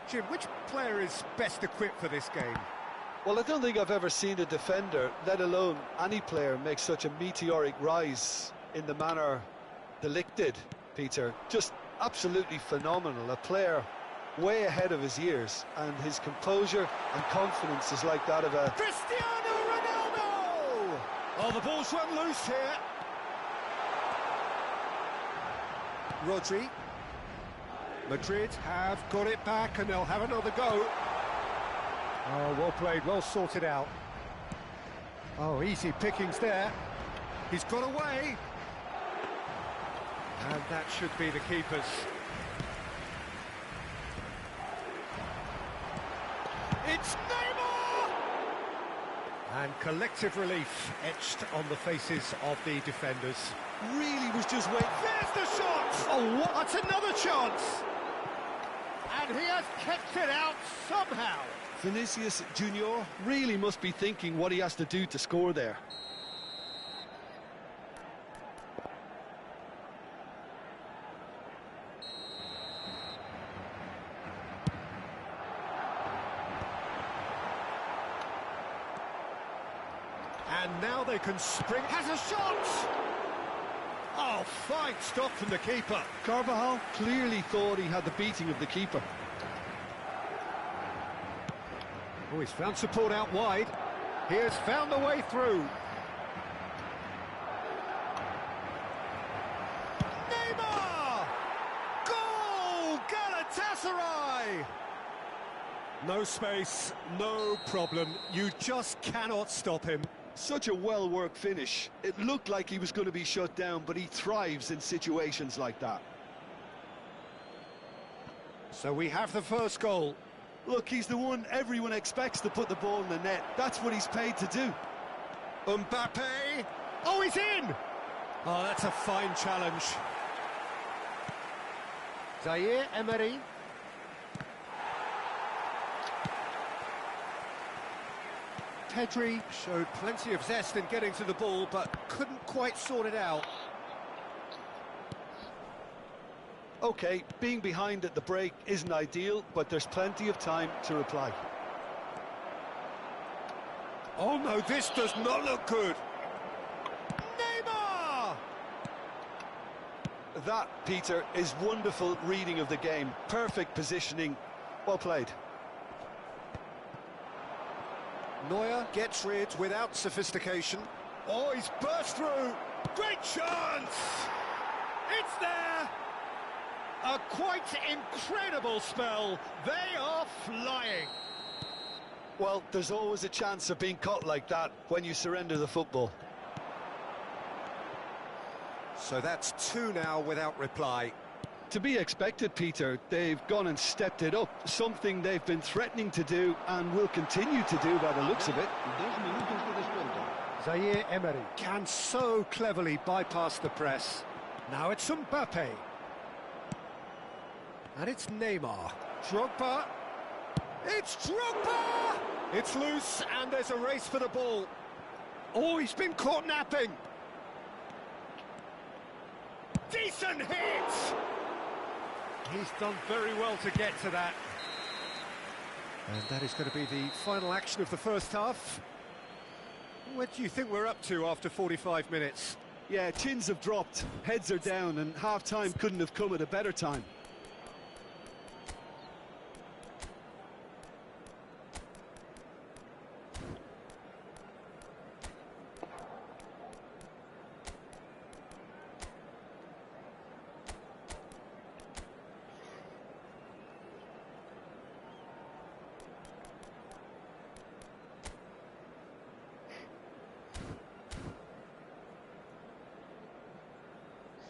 Jim, which player is best equipped for this game? Well, I don't think I've ever seen a defender, let alone any player, make such a meteoric rise in the manner depicted, Peter. Just absolutely phenomenal. A player way ahead of his years, and his composure and confidence is like that of a... Cristiano Ronaldo! Oh, the ball's run loose here. Rodri. Madrid have got it back, and they'll have another go. Oh, well played, well sorted out. Oh, easy pickings there. He's got away. And that should be the keeper's. It's Neymar! And collective relief etched on the faces of the defenders. Really was just waiting. There's the shot! Oh, what? That's another chance! And he has kept it out somehow. Vinicius Junior really must be thinking what he has to do to score there. And now they can spring. Has a shot! Oh, fine stop from the keeper. Carvajal clearly thought he had the beating of the keeper. Oh, he's found support out wide. He has found the way through. Neymar! Goal! Galatasaray! No space, no problem. You just cannot stop him. Such a well-worked finish. It looked like he was going to be shut down, but he thrives in situations like that. So we have the first goal. Look, he's the one everyone expects to put the ball in the net. That's what he's paid to do. Mbappe! Oh, he's in! Oh, that's a fine challenge. Zaire Emery. Pedri showed plenty of zest in getting to the ball, but couldn't quite sort it out. OK, being behind at the break isn't ideal, but there's plenty of time to reply. Oh no, this does not look good. Neymar! That, Peter, is wonderful reading of the game. Perfect positioning. Well played. Neuer gets rid without sophistication. Oh, he's burst through. Great chance! It's there! A quite incredible spell. They are flying. Well, there's always a chance of being caught like that when you surrender the football. So that's 2 now without reply. To be expected, Peter. They've gone and stepped it up, something they've been threatening to do and will continue to do by the looks of it. Zaire Emery can so cleverly bypass the press. Now it's Mbappe. And it's Neymar. Drogba. It's Drogba! It's loose and there's a race for the ball. Oh, he's been caught napping. Decent hit! He's done very well to get to that. And that is going to be the final action of the first half. What do you think we're up to after 45 minutes? Yeah, chins have dropped, heads are down, and half-time couldn't have come at a better time.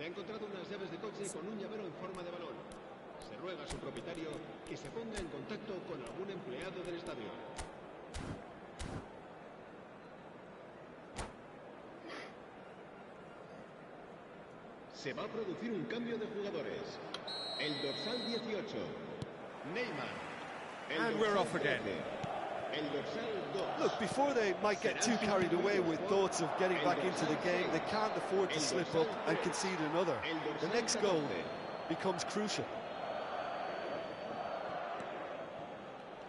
Se ha encontrado unas llaves de coche con un llavero en forma de balón. Se ruega a su propietario que se ponga en contacto con algún empleado del estadio. Se va a producir un cambio de jugadores. El dorsal 18, Neymar. And we're off again. El dorsal 2. Look, before they might get too carried away with thoughts of getting back into the game, they can't afford to slip up and concede another. The next goal becomes crucial.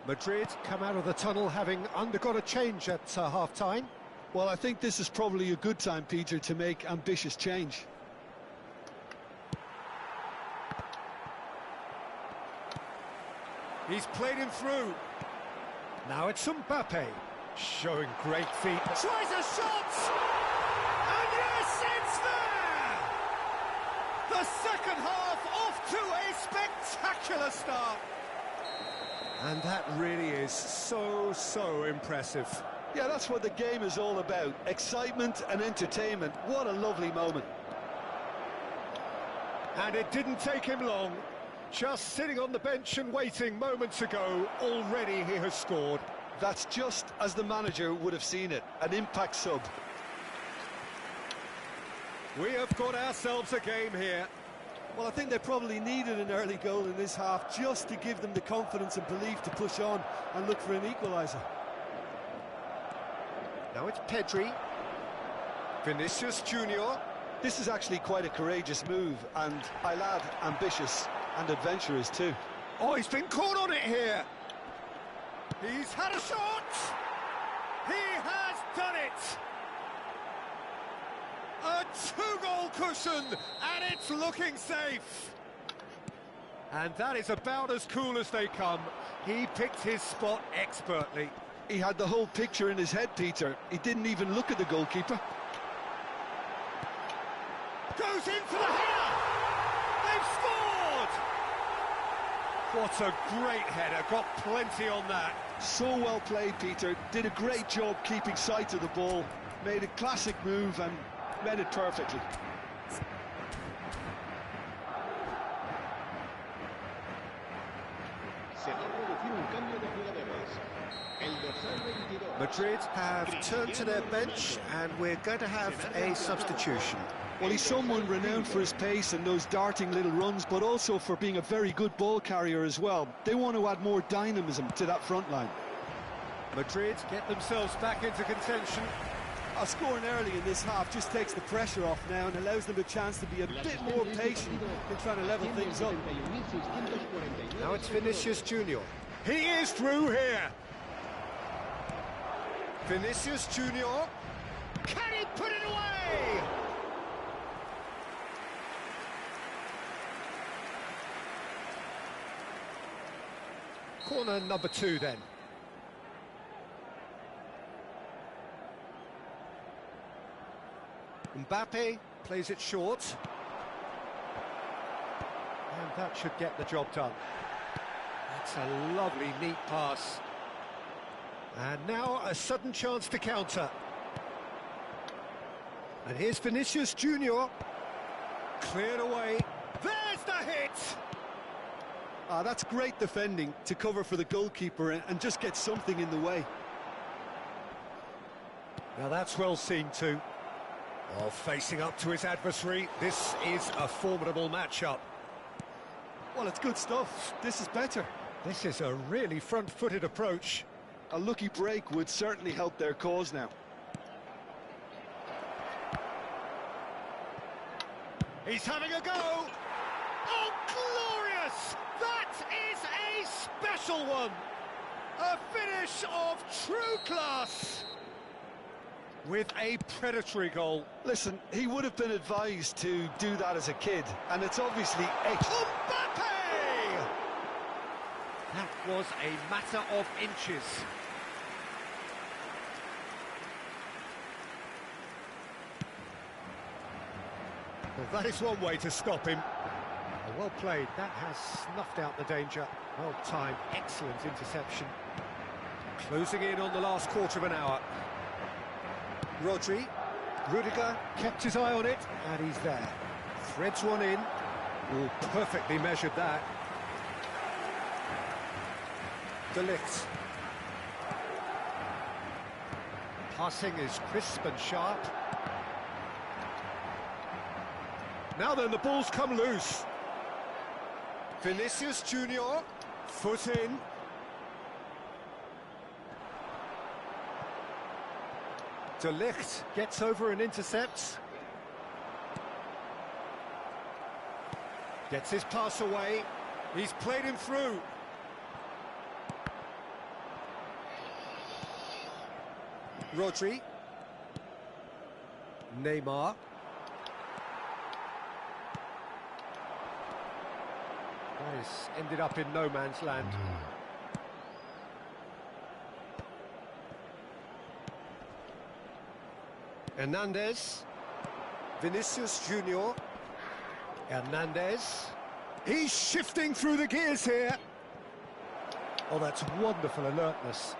Madrid come out of the tunnel having undergone a change at half-time. Well, I think this is probably a good time, Peter, to make ambitious change. He's played him through. Now it's Mbappe, showing great feet. Tries a shot! And yes, it's there! The second half off to a spectacular start. And that really is so impressive. Yeah, that's what the game is all about. Excitement and entertainment. What a lovely moment. And it didn't take him long. Just sitting on the bench and waiting moments ago, already he has scored. That's just as the manager would have seen it, an impact sub. We have got ourselves a game here. Well, I think they probably needed an early goal in this half just to give them the confidence and belief to push on and look for an equaliser. Now it's Pedri. Vinicius Junior. This is actually quite a courageous move, and I'll add ambitious and adventurous too. Oh, he's been caught on it here. He's had a shot. He has done it. A 2-goal cushion, and it's looking safe. And that is about as cool as they come. He picked his spot expertly. He had the whole picture in his head, Peter. He didn't even look at the goalkeeper. Goes in for the header. They've scored. What a great header. Got plenty on that. So well played, Peter. Did a great job keeping sight of the ball. Made a classic move and read it perfectly. Madrid have turned to their bench and we're going to have a substitution. Well, he's someone renowned for his pace and those darting little runs, but also for being a very good ball carrier as well. They want to add more dynamism to that front line. Madrid get themselves back into contention. Scoring early in this half just takes the pressure off now and allows them a chance to be a bit more patient in trying to level things up. Now it's Vinicius Junior. He is through here. Vinicius Junior. Can he put it away? Corner number 2 then. Mbappe plays it short. And that should get the job done. That's a lovely, neat pass. And now a sudden chance to counter. And here's Vinicius Junior. Cleared away. There's the hit! That's great defending to cover for the goalkeeper and just get something in the way. Now that's well seen too. While facing up to his adversary, this is a formidable matchup. Well, it's good stuff. This is better. This is a really front-footed approach. A lucky break would certainly help their cause now. He's having a go! Oh, glorious! That is a special one! A finish of true class! With a predatory goal. Listen, he would have been advised to do that as a kid, and it's obviously Mbappe! That was a matter of inches. Well, that is one way to stop him. Well played. That has snuffed out the danger. Well timed. Excellent interception. Closing in on the last quarter of an hour. Rodri. Rudiger kept his eye on it, and he's there. Threads one in. Oh, perfectly measured that. De Ligt. Passing is crisp and sharp. Now then, the ball's come loose. Vinicius Junior, foot in. De Ligt gets over and intercepts. Gets his pass away. He's played him through. Rodri. Neymar. Nice. Ended up in no man's land. Hernandez. Vinicius Junior. Hernandez. He's shifting through the gears here. Oh, that's wonderful alertness.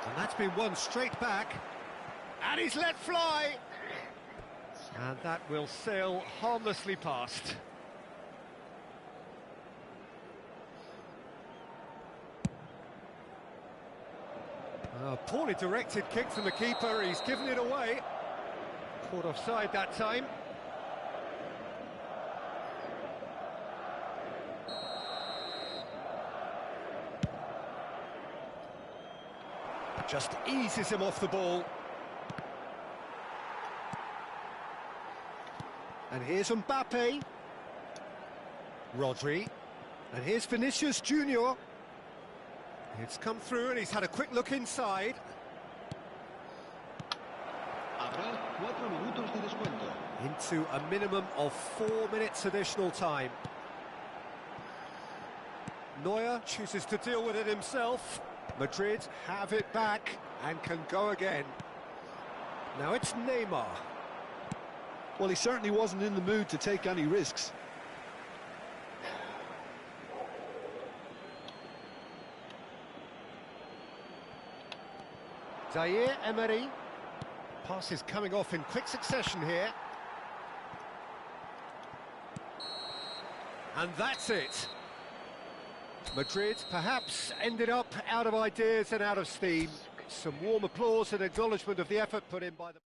And that's been won straight back. And he's let fly. And that will sail harmlessly past. A poorly directed kick from the keeper. He's given it away. Caught offside that time. Just eases him off the ball. And here's Mbappe. Rodri. And here's Vinicius Junior. It's come through and he's had a quick look inside. Into a minimum of 4 minutes additional time. Neuer chooses to deal with it himself. Madrid have it back and can go again. Now it's Neymar. Well, he certainly wasn't in the mood to take any risks. Zaire Emery. Pass is coming off in quick succession here. And that's it. Madrid perhaps ended up out of ideas and out of steam. Some warm applause and acknowledgement of the effort put in by the...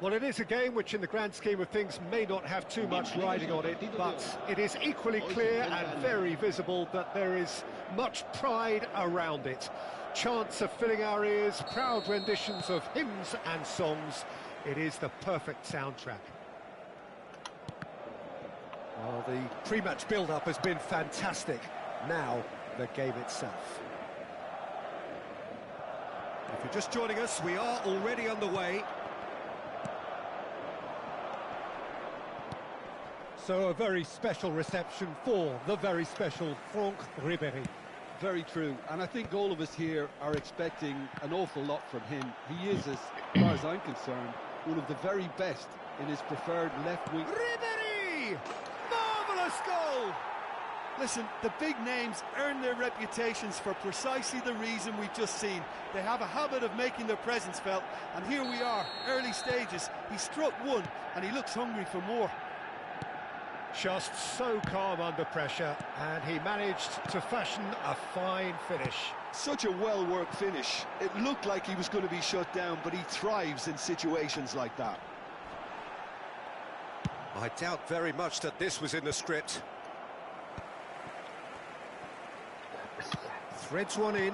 Well, it is a game which, in the grand scheme of things, may not have too much riding on it, but it is equally clear and very visible that there is much pride around it. Chants are filling our ears, proud renditions of hymns and songs. It is the perfect soundtrack. Well, the pre-match build-up has been fantastic. Now, the game itself. If you're just joining us, we are already underway. So a very special reception for the very special Franck Ribéry. Very true, and I think all of us here are expecting an awful lot from him. He is, as far as I'm concerned, one of the very best in his preferred left wing. Ribéry! Marvellous goal! Listen, the big names earn their reputations for precisely the reason we've just seen. They have a habit of making their presence felt, and here we are, early stages. He struck one, and he looks hungry for more. Just so calm under pressure, and he managed to fashion a fine finish. Such a well-worked finish. It looked like he was going to be shut down, but he thrives in situations like that. I doubt very much that this was in the script. Threads one in.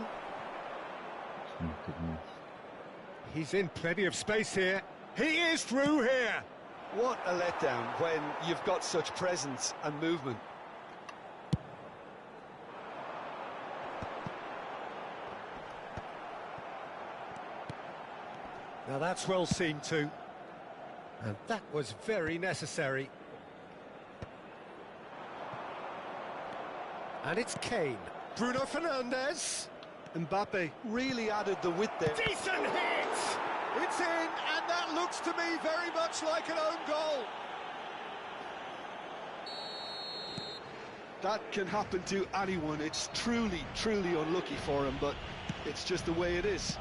He's in plenty of space here. He is through here. What a letdown when you've got such presence and movement. Now that's well seen too. And that was very necessary. And it's Kane. Bruno Fernandes. Mbappe really added the width there. Decent hit! It's in, and that looks to me very much like an own goal. That can happen to anyone. It's truly, truly unlucky for him, but it's just the way it is.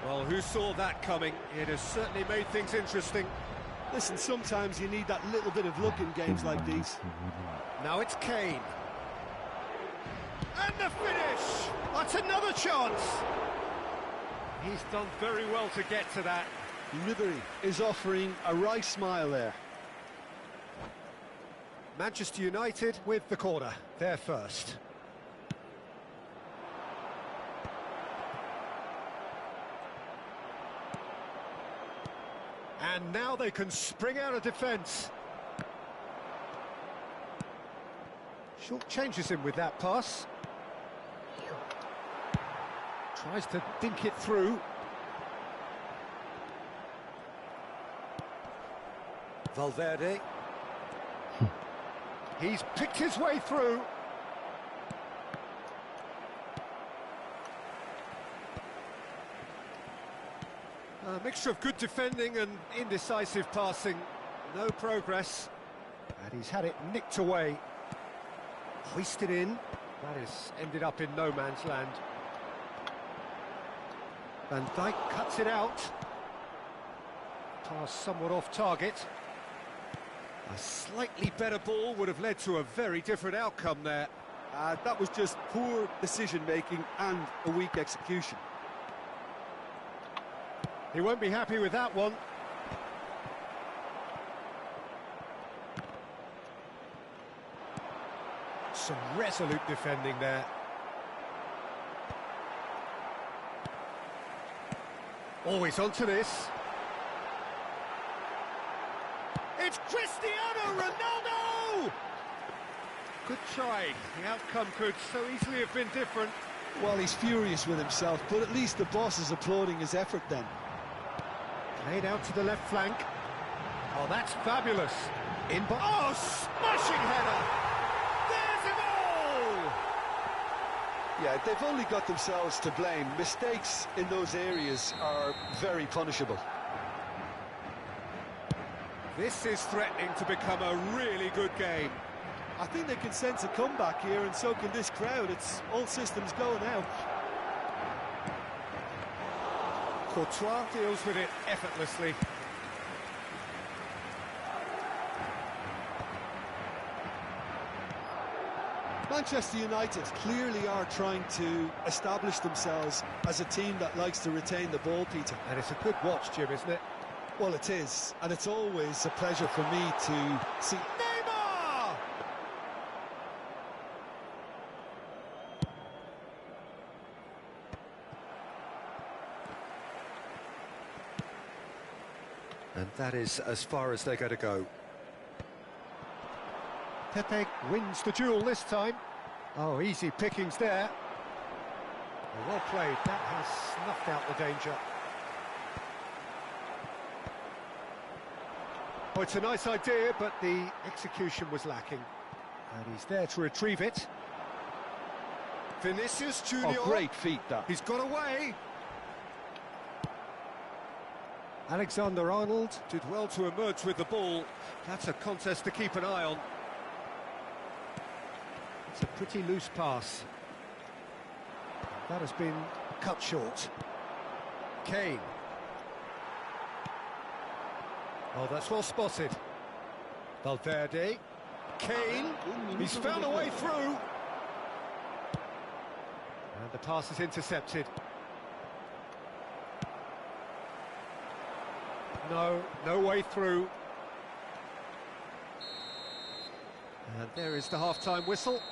Well, who saw that coming? It has certainly made things interesting. Listen, sometimes you need that little bit of luck in games like these. Now it's Kane. And the finish! That's another chance! He's done very well to get to that. Ribéry is offering a wry smile there. Manchester United with the corner. They're first. And now they can spring out of defence. Short changes him with that pass. Tries to dink it through. Valverde. He's picked his way through. A mixture of good defending and indecisive passing. No progress. And he's had it nicked away. Hoisted in. That has ended up in no man's land. Van Dijk cuts it out. Pass somewhat off target. A slightly better ball would have led to a very different outcome there. That was just poor decision-making and a weak execution. He won't be happy with that one. Some resolute defending there. Always onto this. It's Cristiano Ronaldo! Good try. The outcome could so easily have been different. Well, he's furious with himself, but at least the boss is applauding his effort then. Played out to the left flank. Oh, that's fabulous. Oh, smashing header! There's a goal! Yeah, they've only got themselves to blame. Mistakes in those areas are very punishable. This is threatening to become a really good game. I think they can sense a comeback here, and so can this crowd. It's all systems go now. Courtois deals with it effortlessly. Manchester United clearly are trying to establish themselves as a team that likes to retain the ball, Peter. And it's a good watch, Jim, isn't it? Well, it is, and it's always a pleasure for me to see... Neymar! And that is as far as they're going to go. Pepe wins the duel this time. Oh, easy pickings there. Well played. That has snuffed out the danger. Oh, it's a nice idea, but the execution was lacking. And he's there to retrieve it. Vinicius Junior. Oh, great feat, that. He's got away. Alexander-Arnold did well to emerge with the ball. That's a contest to keep an eye on. It's a pretty loose pass. That has been cut short. Kane. Oh, that's well spotted. Valverde. Kane. He's found a way through. And the pass is intercepted. No way through. And there is the half-time whistle.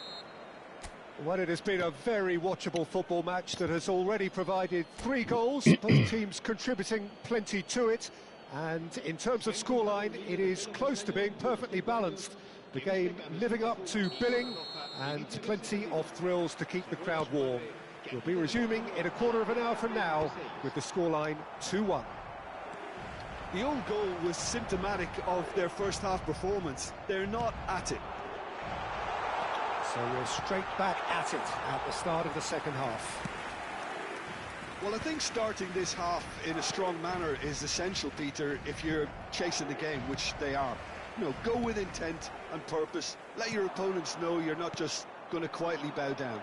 Well, it has been a very watchable football match that has already provided 3 goals, both teams contributing plenty to it. And in terms of scoreline, it is close to being perfectly balanced. The game living up to billing and plenty of thrills to keep the crowd warm. We'll be resuming in a quarter of an hour from now with the scoreline 2-1. The own goal was symptomatic of their first half performance. They're not at it. So we're straight back at it at the start of the second half. Well, I think starting this half in a strong manner is essential, Peter, if you're chasing the game, which they are. You know, go with intent and purpose. Let your opponents know you're not just going to quietly bow down.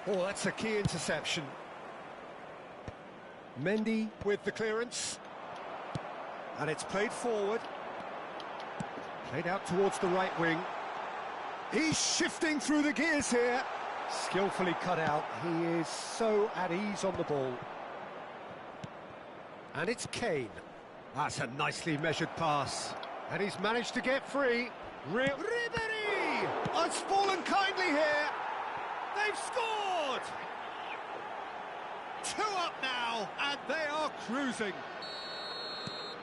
Oh, that's a key interception. Mendy with the clearance. And it's played forward. Played out towards the right wing. He's shifting through the gears here. Skillfully cut out. He is so at ease on the ball. And it's Kane. That's a nicely measured pass. And he's managed to get free. Ribéry! Oh, it's fallen kindly here. They've scored! 2 up now, and they are cruising.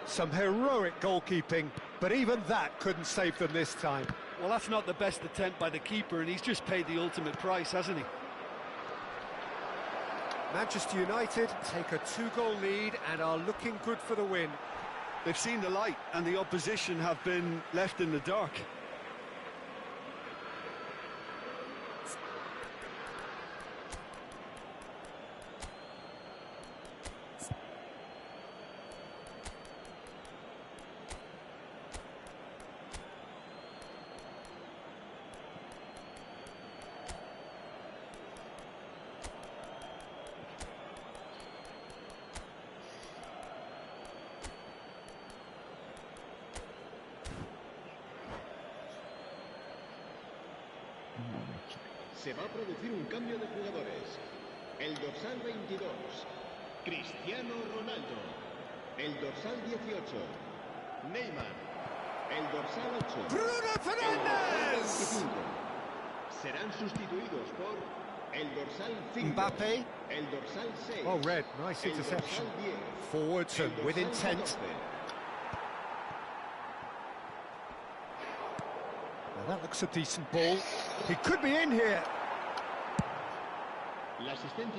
Some heroic goalkeeping, but even that couldn't save them this time. Well, that's not the best attempt by the keeper, and he's just paid the ultimate price, hasn't he? Manchester United take a 2-goal lead and are looking good for the win. They've seen the light, and the opposition have been left in the dark. Se va a producir un cambio de jugadores. El dorsal 22, Cristiano Ronaldo. El dorsal 18, Neymar. El dorsal 8, Bruno Fernandes! el dorsal 25. Serán sustituidos por el dorsal 5, Mbappe. el dorsal 6. Oh, Red, nice el interception. dorsal 10, Forwards el and with dorsal intent. 14. Now that looks a decent ball. He could be in here.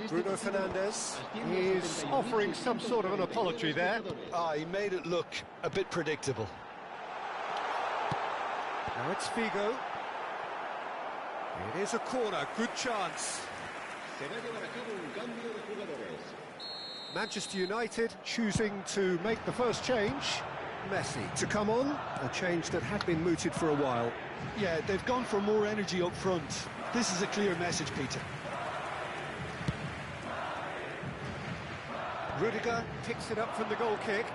Bruno Fernandes is offering some sort of an apology there. He made it look a bit predictable. Now it's Figo. It is a corner, good chance. Se va a llevar a cabo un cambio de jugadores. Manchester United choosing to make the first change. Messi to come on, a change that had been mooted for a while. Yeah, they've gone for more energy up front. This is a clear message, Peter. Rudiger picks it up from the goal kick.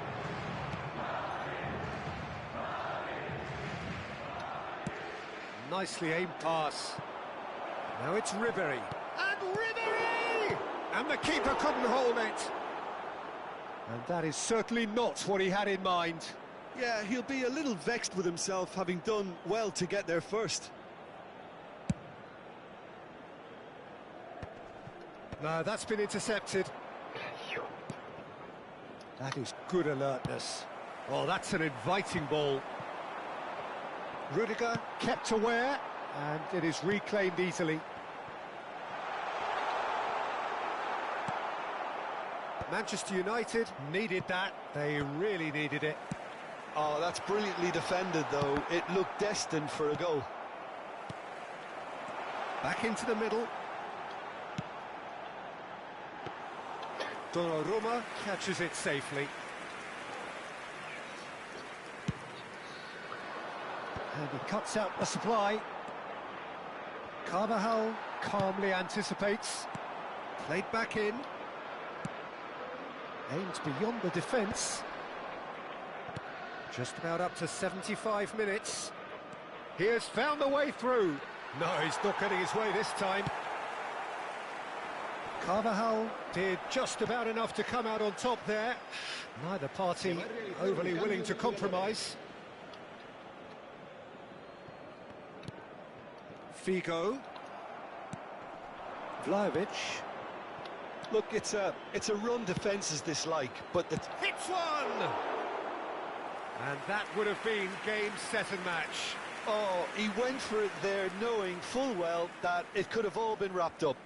Nicely aimed pass. Now it's Ribéry. And Ribéry! And the keeper couldn't hold it. And that is certainly not what he had in mind. Yeah, he'll be a little vexed with himself, having done well to get there first. No, that's been intercepted. That is good alertness. Oh, that's an inviting ball. Rudiger kept aware, and it is reclaimed easily. Manchester United needed that. They really needed it. Oh, that's brilliantly defended, though. It looked destined for a goal. Back into the middle. Donnarumma catches it safely. And he cuts out the supply. Carvajal calmly anticipates. Played back in. Aimed beyond the defence. Just about up to 75 minutes. He has found the way through. No, he's not getting his way this time. Carvajal did just about enough to come out on top there. Neither party overly willing to compromise. Figo. Vlahovic. Look, it's a run defence is this like, but the Hits one! And that would have been game, set and match. oh, he went for it there, knowing full well that it could have all been wrapped up.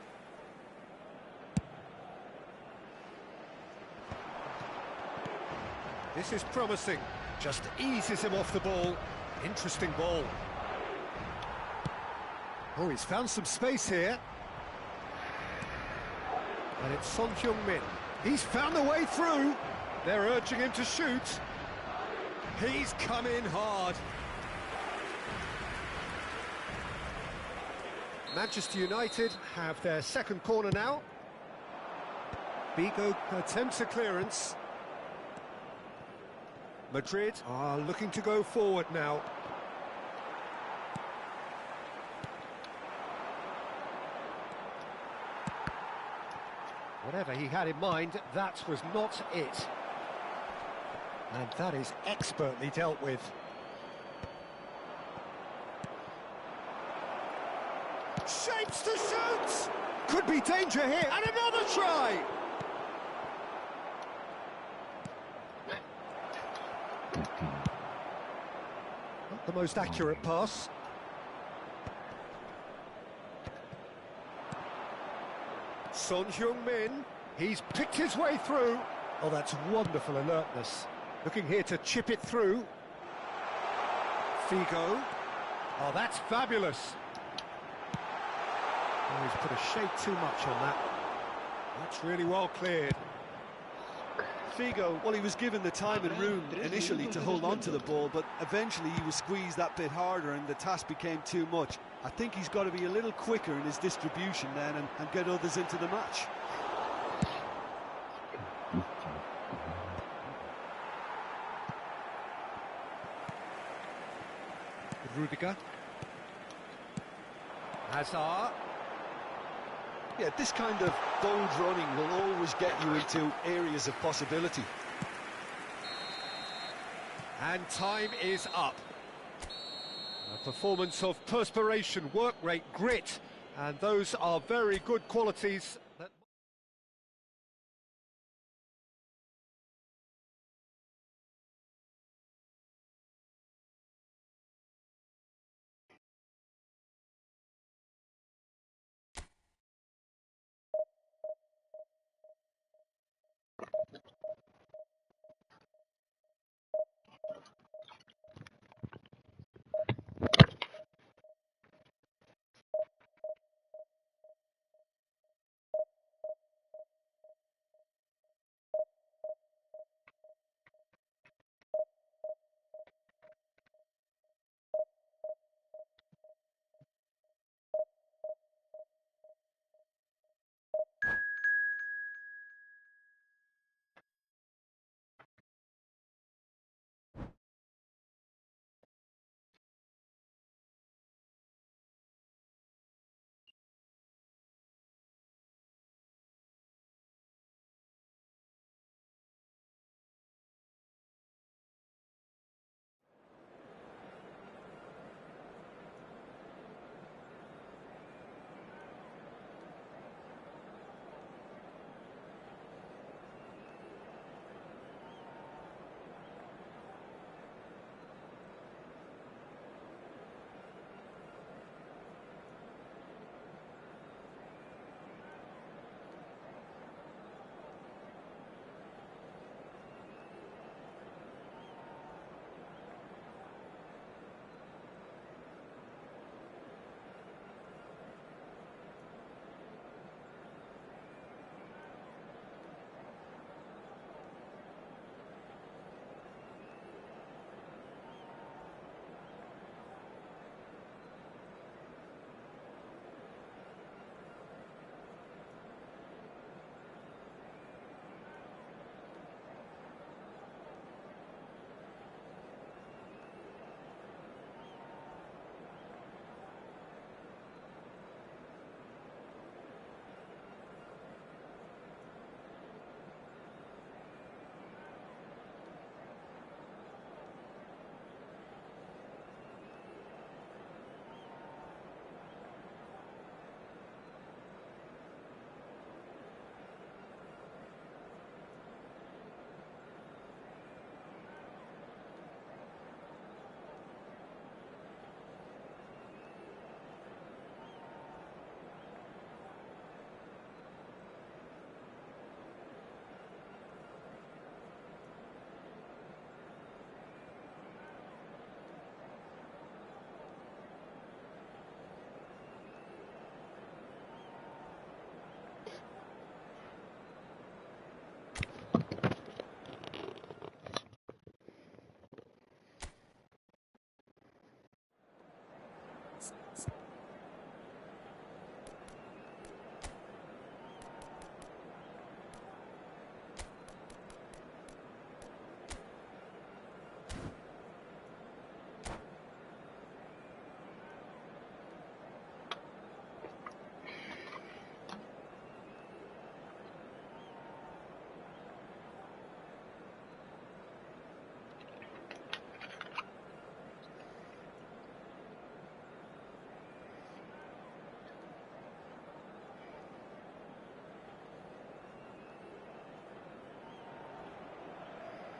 This is promising. Just eases him off the ball. Interesting ball. Oh, he's found some space here. And it's Son Heung-min. He's found the way through. They're urging him to shoot. He's come in hard. Manchester United have their second corner now. Figo attempts a clearance. Madrid are looking to go forward now. Whatever he had in mind, that was not it. And that is expertly dealt with. Shapes to shoot! Could be danger here, and another try! Not the most accurate pass. Son Heung-min, he's picked his way through. Oh, that's wonderful alertness. Looking here to chip it through. Figo. Oh, that's fabulous. Oh, he's put a shade too much on that. That's really well cleared. Figo, well, he was given the time and room initially to hold on to the ball, but eventually he was squeezed that bit harder and the task became too much. I think he's got to be a little quicker in his distribution then and get others into the match. Rudiger. Hazard. Yeah, this kind of bold running will always get you into areas of possibility. And time is up. A performance of perspiration, work rate, grit, and those are very good qualities that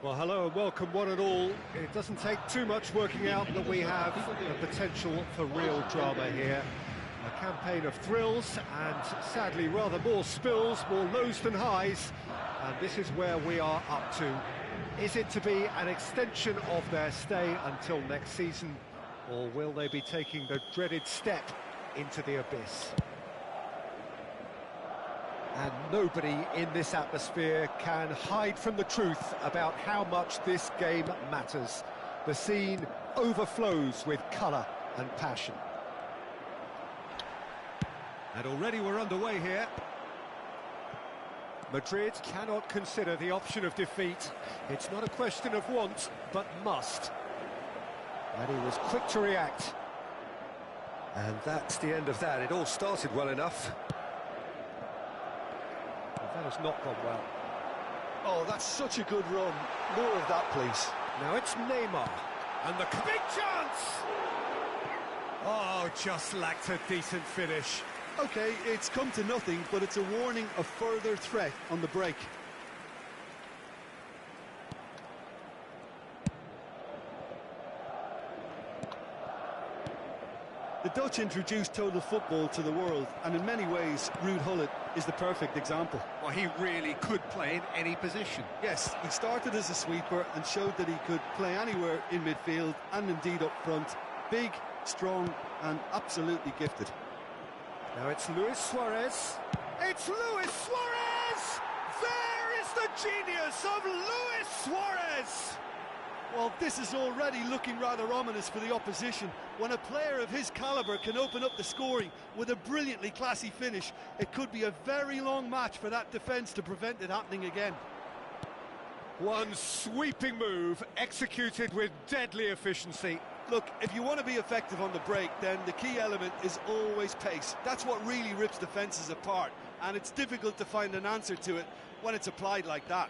Well, hello and welcome one and all. It doesn't take too much working out that we have the potential for real drama here. A campaign of thrills and, sadly, rather more spills, more lows than highs. And this is where we are up to. Is it to be an extension of their stay until next season, or will they be taking the dreaded step into the abyss? And nobody in this atmosphere can hide from the truth about how much this game matters. The scene overflows with colour and passion. And already we're underway here. Madrid cannot consider the option of defeat. It's not a question of want, but must. And he was quick to react. And that's the end of that. It all started well enough. That has not gone well. Oh, that's such a good run. More of that, please. Now it's Neymar. And the big chance! Oh, just lacked a decent finish. OK, it's come to nothing, but it's a warning of further threat on the break. The Dutch introduced total football to the world, and in many ways, Ruud Gullit is the perfect example. Well, he really could play in any position. Yes, he started as a sweeper and showed that he could play anywhere in midfield and indeed up front. Big, strong and absolutely gifted. Now it's Luis Suarez. It's Luis Suarez! There is the genius of Luis Suarez! Well, this is already looking rather ominous for the opposition. When a player of his calibre can open up the scoring with a brilliantly classy finish, it could be a very long match for that defence to prevent it happening again. One sweeping move, executed with deadly efficiency. Look, if you want to be effective on the break, then the key element is always pace. That's what really rips defences apart, and it's difficult to find an answer to it when it's applied like that.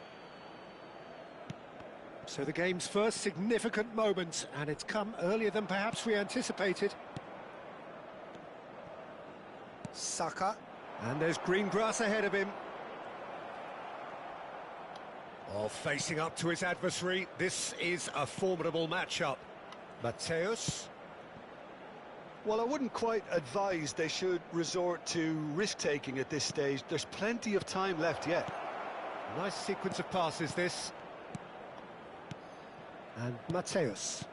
So the game's first significant moment, and it's come earlier than perhaps we anticipated. Saka, and there's green grass ahead of him. Oh, facing up to his adversary, this is a formidable matchup. Mateus. Well, I wouldn't quite advise they should resort to risk-taking at this stage. There's plenty of time left yet. Nice sequence of passes, this. And Mateus.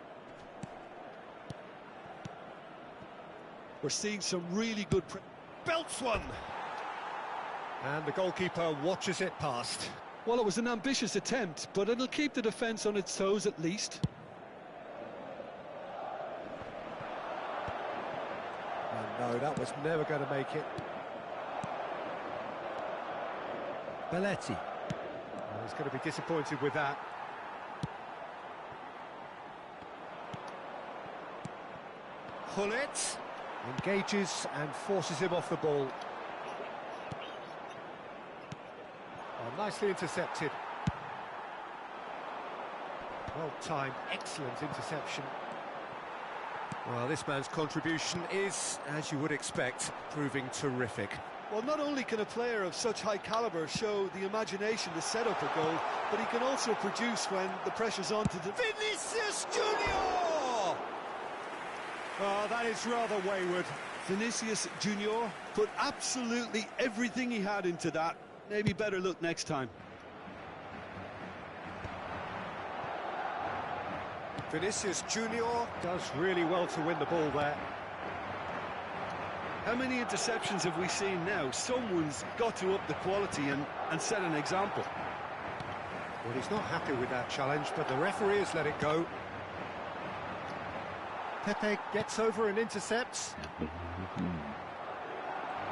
We're seeing some really good... Belts one! And the goalkeeper watches it past. Well, it was an ambitious attempt, but it'll keep the defence on its toes at least. Oh, no, that was never going to make it. Belletti. Oh, he's going to be disappointed with that. Gullit engages and forces him off the ball. Oh, nicely intercepted. Well timed, excellent interception. Well, this man's contribution is, as you would expect, proving terrific. Well, not only can a player of such high calibre show the imagination to set up a goal, but he can also produce when the pressure's on to the... Vinicius Junior! Oh, that is rather wayward. Vinicius Junior put absolutely everything he had into that. Maybe better look next time. Vinicius Junior does really well to win the ball there. How many interceptions have we seen now? Someone's got to up the quality and set an example. Well, he's not happy with that challenge, but the referee has let it go. Pepe gets over and intercepts.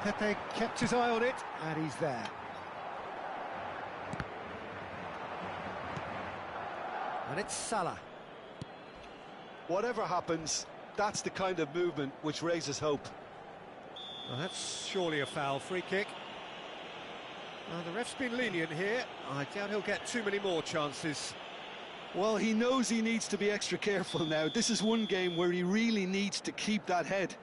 Pepe kept his eye on it, and he's there. And it's Salah. Whatever happens, that's the kind of movement which raises hope. Well, that's surely a foul. Free kick. The ref's been lenient here. I doubt he'll get too many more chances. Well, he knows he needs to be extra careful now. This is one game where he really needs to keep that head.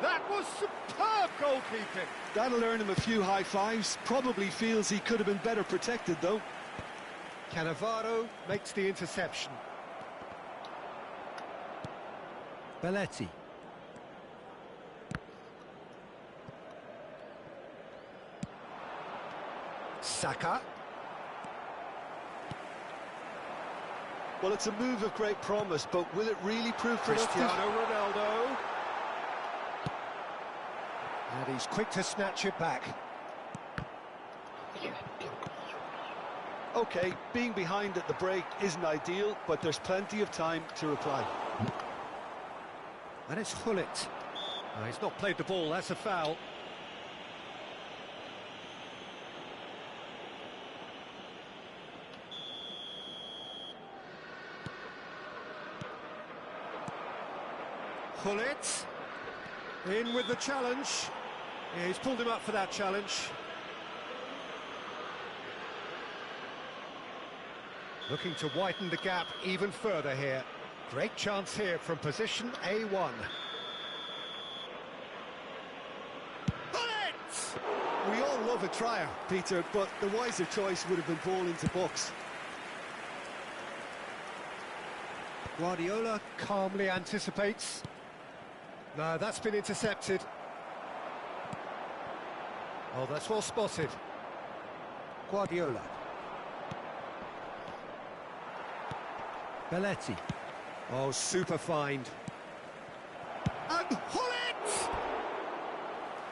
That was keeping. That'll earn him a few high fives. Probably feels he could have been better protected, though. Cannavaro makes the interception. Belletti. Saka. Well, it's a move of great promise, but will it really prove productive? Cristiano Ronaldo. And he's quick to snatch it back. OK, being behind at the break isn't ideal, but there's plenty of time to reply. And it's Hullet. He's not played the ball, that's a foul. Hullet. In with the challenge. Yeah, he's pulled him up for that challenge. Looking to widen the gap even further here. Great chance here from position A1. Hullet! We all love a trier, Peter, but the wiser choice would have been ball into box. Guardiola calmly anticipates. No, that's been intercepted. Oh, that's well spotted. Guardiola. Belletti. Oh, super find. And Hullet!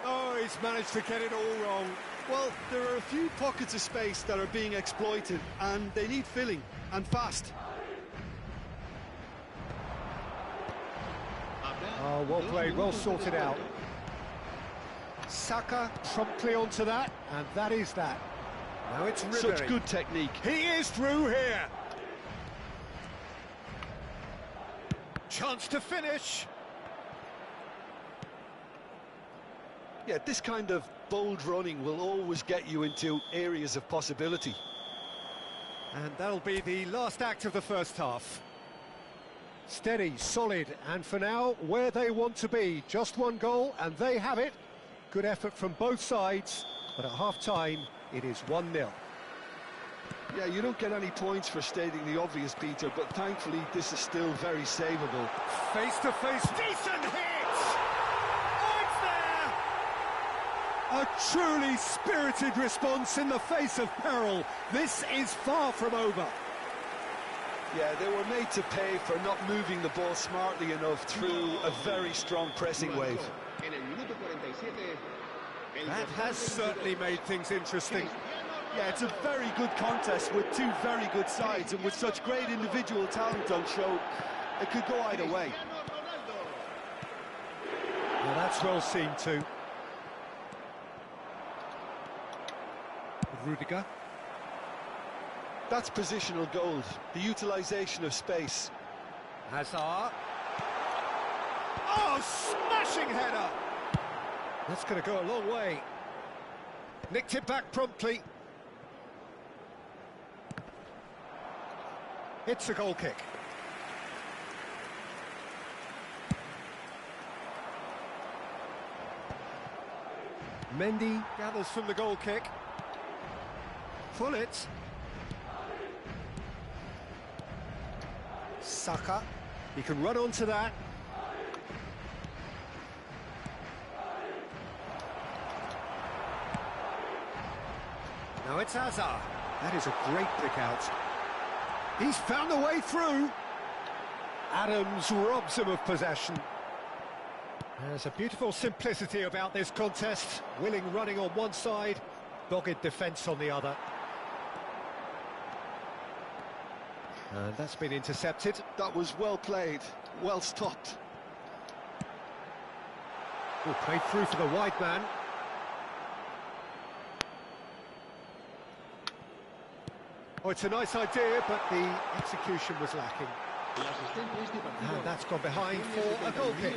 Oh, he's managed to get it all wrong. Well, there are a few pockets of space that are being exploited, and they need filling, and fast. Oh, well played, well sorted out. Saka promptly onto that, and that is that. Now it's Ribery. Such good technique. He is through here. Chance to finish. Yeah, this kind of bold running will always get you into areas of possibility. And that'll be the last act of the first half. Steady, solid, and for now, where they want to be. Just one goal, and they have it. Good effort from both sides, but at half-time, it is 1-0. Yeah, you don't get any points for stating the obvious, Peter, but thankfully this is still very savable. Face-to-face, decent hit! Oh, it's there! A truly spirited response in the face of peril. This is far from over. Yeah, they were made to pay for not moving the ball smartly enough through a very strong pressing wave. That has certainly made things interesting. Yeah, it's a very good contest with two very good sides, and with such great individual talent on show, it could go either way. Well, that's well seen too. Rudiger. That's positional gold, the utilisation of space. Hazard. Oh, smashing header! That's going to go a long way. Nicked it back promptly. It's a goal kick. Mendy gathers from the goal kick. Hullet. Saka. He can run onto that. Now it's Hazard. That is a great pick out. He's found a way through. Adams robs him of possession. There's a beautiful simplicity about this contest. Willing running on one side, dogged defence on the other. And that's been intercepted. That was well played, well stopped. Oh, played through for the wide man. Oh, it's a nice idea, but the execution was lacking. And that's gone behind for a goal kick.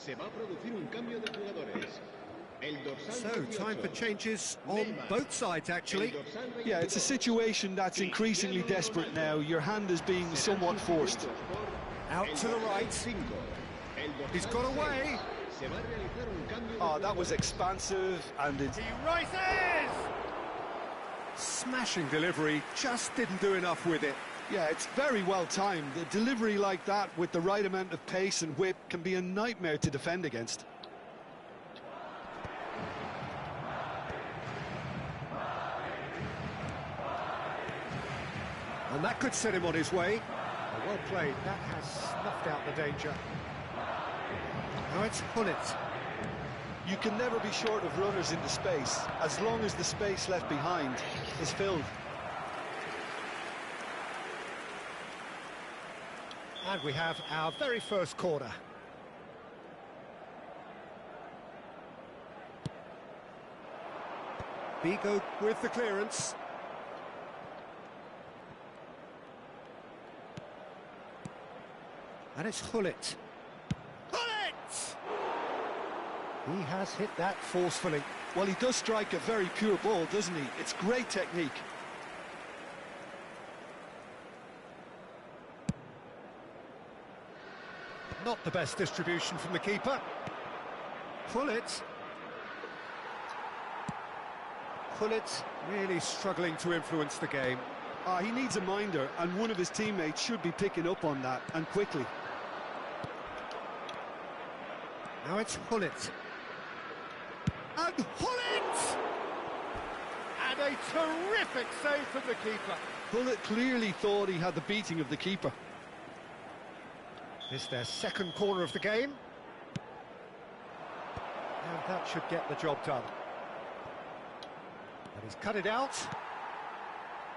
Se va a producir un cambio de jugadores. El dorsal So, time for 18. changes on both sides, actually. El dorsal Yeah, it's a 22. situation that's increasingly desperate now. Your hand is being somewhat forced. Out to the right. He's got away. Se va a realizar un cambio de Oh, that was expansive and it's... He rises! Smashing delivery, just didn't do enough with it. Yeah, it's very well timed. The delivery like that with the right amount of pace and whip can be a nightmare to defend against. And that could set him on his way. Well played, that has snuffed out the danger. Now it's Hullet. You can never be short of runners into space, as long as the space left behind is filled. And we have our very first corner. Vigo with the clearance. And it's Hullet. Hullet! He has hit that forcefully. Well, he does strike a very pure ball, doesn't he? It's great technique. Not the best distribution from the keeper. Hullet. Hullet really struggling to influence the game. He needs a minder, and one of his teammates should be picking up on that, and quickly. Now it's Hullet. And Hullet! And a terrific save from the keeper. Hullet clearly thought he had the beating of the keeper. This is their second corner of the game. And that should get the job done. And he's cut it out.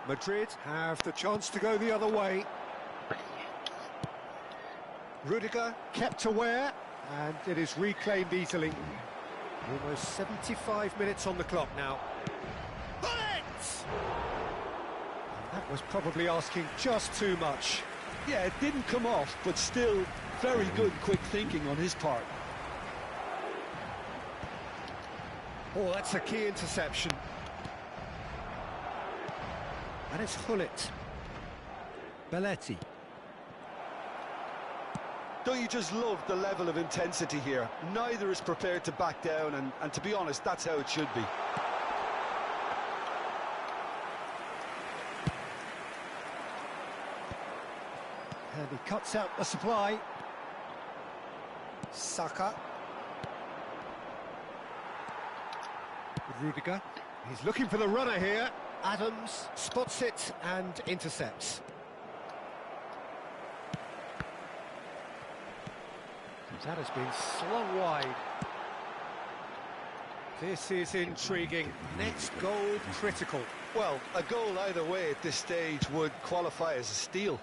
Madrid have the chance to go the other way. Rudiger kept aware, and it is reclaimed easily. Almost 75 minutes on the clock now. Bullet! That was probably asking just too much. Yeah, it didn't come off, but still very good quick thinking on his part. Oh, that's a key interception. And it's Hullet. Belletti. Don't you just love the level of intensity here? Neither is prepared to back down, and to be honest, that's how it should be. And he cuts out the supply. Saka. Rudiger. He's looking for the runner here. Adams spots it and intercepts. That has been slung wide. This is intriguing. Next goal critical. Well, a goal either way at this stage would qualify as a steal.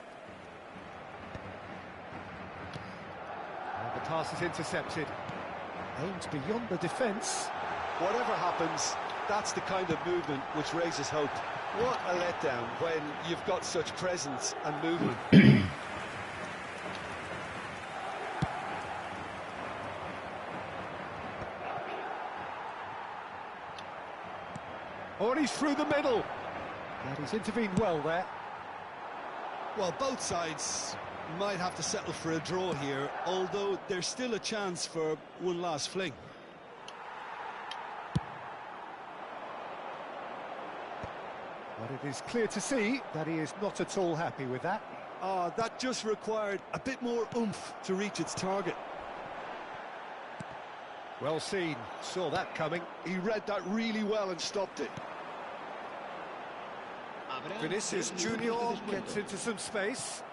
And the pass is intercepted. Aimed beyond the defence. Whatever happens, that's the kind of movement which raises hope. What a letdown when you've got such presence and movement. Oh, and he's through the middle. And he's intervened well there. Well, both sides might have to settle for a draw here, although there's still a chance for one last fling. But it is clear to see that he is not at all happy with that. That just required a bit more oomph to reach its target. Well seen, saw that coming. He read that really well and stopped it. Vinicius Junior gets into some space.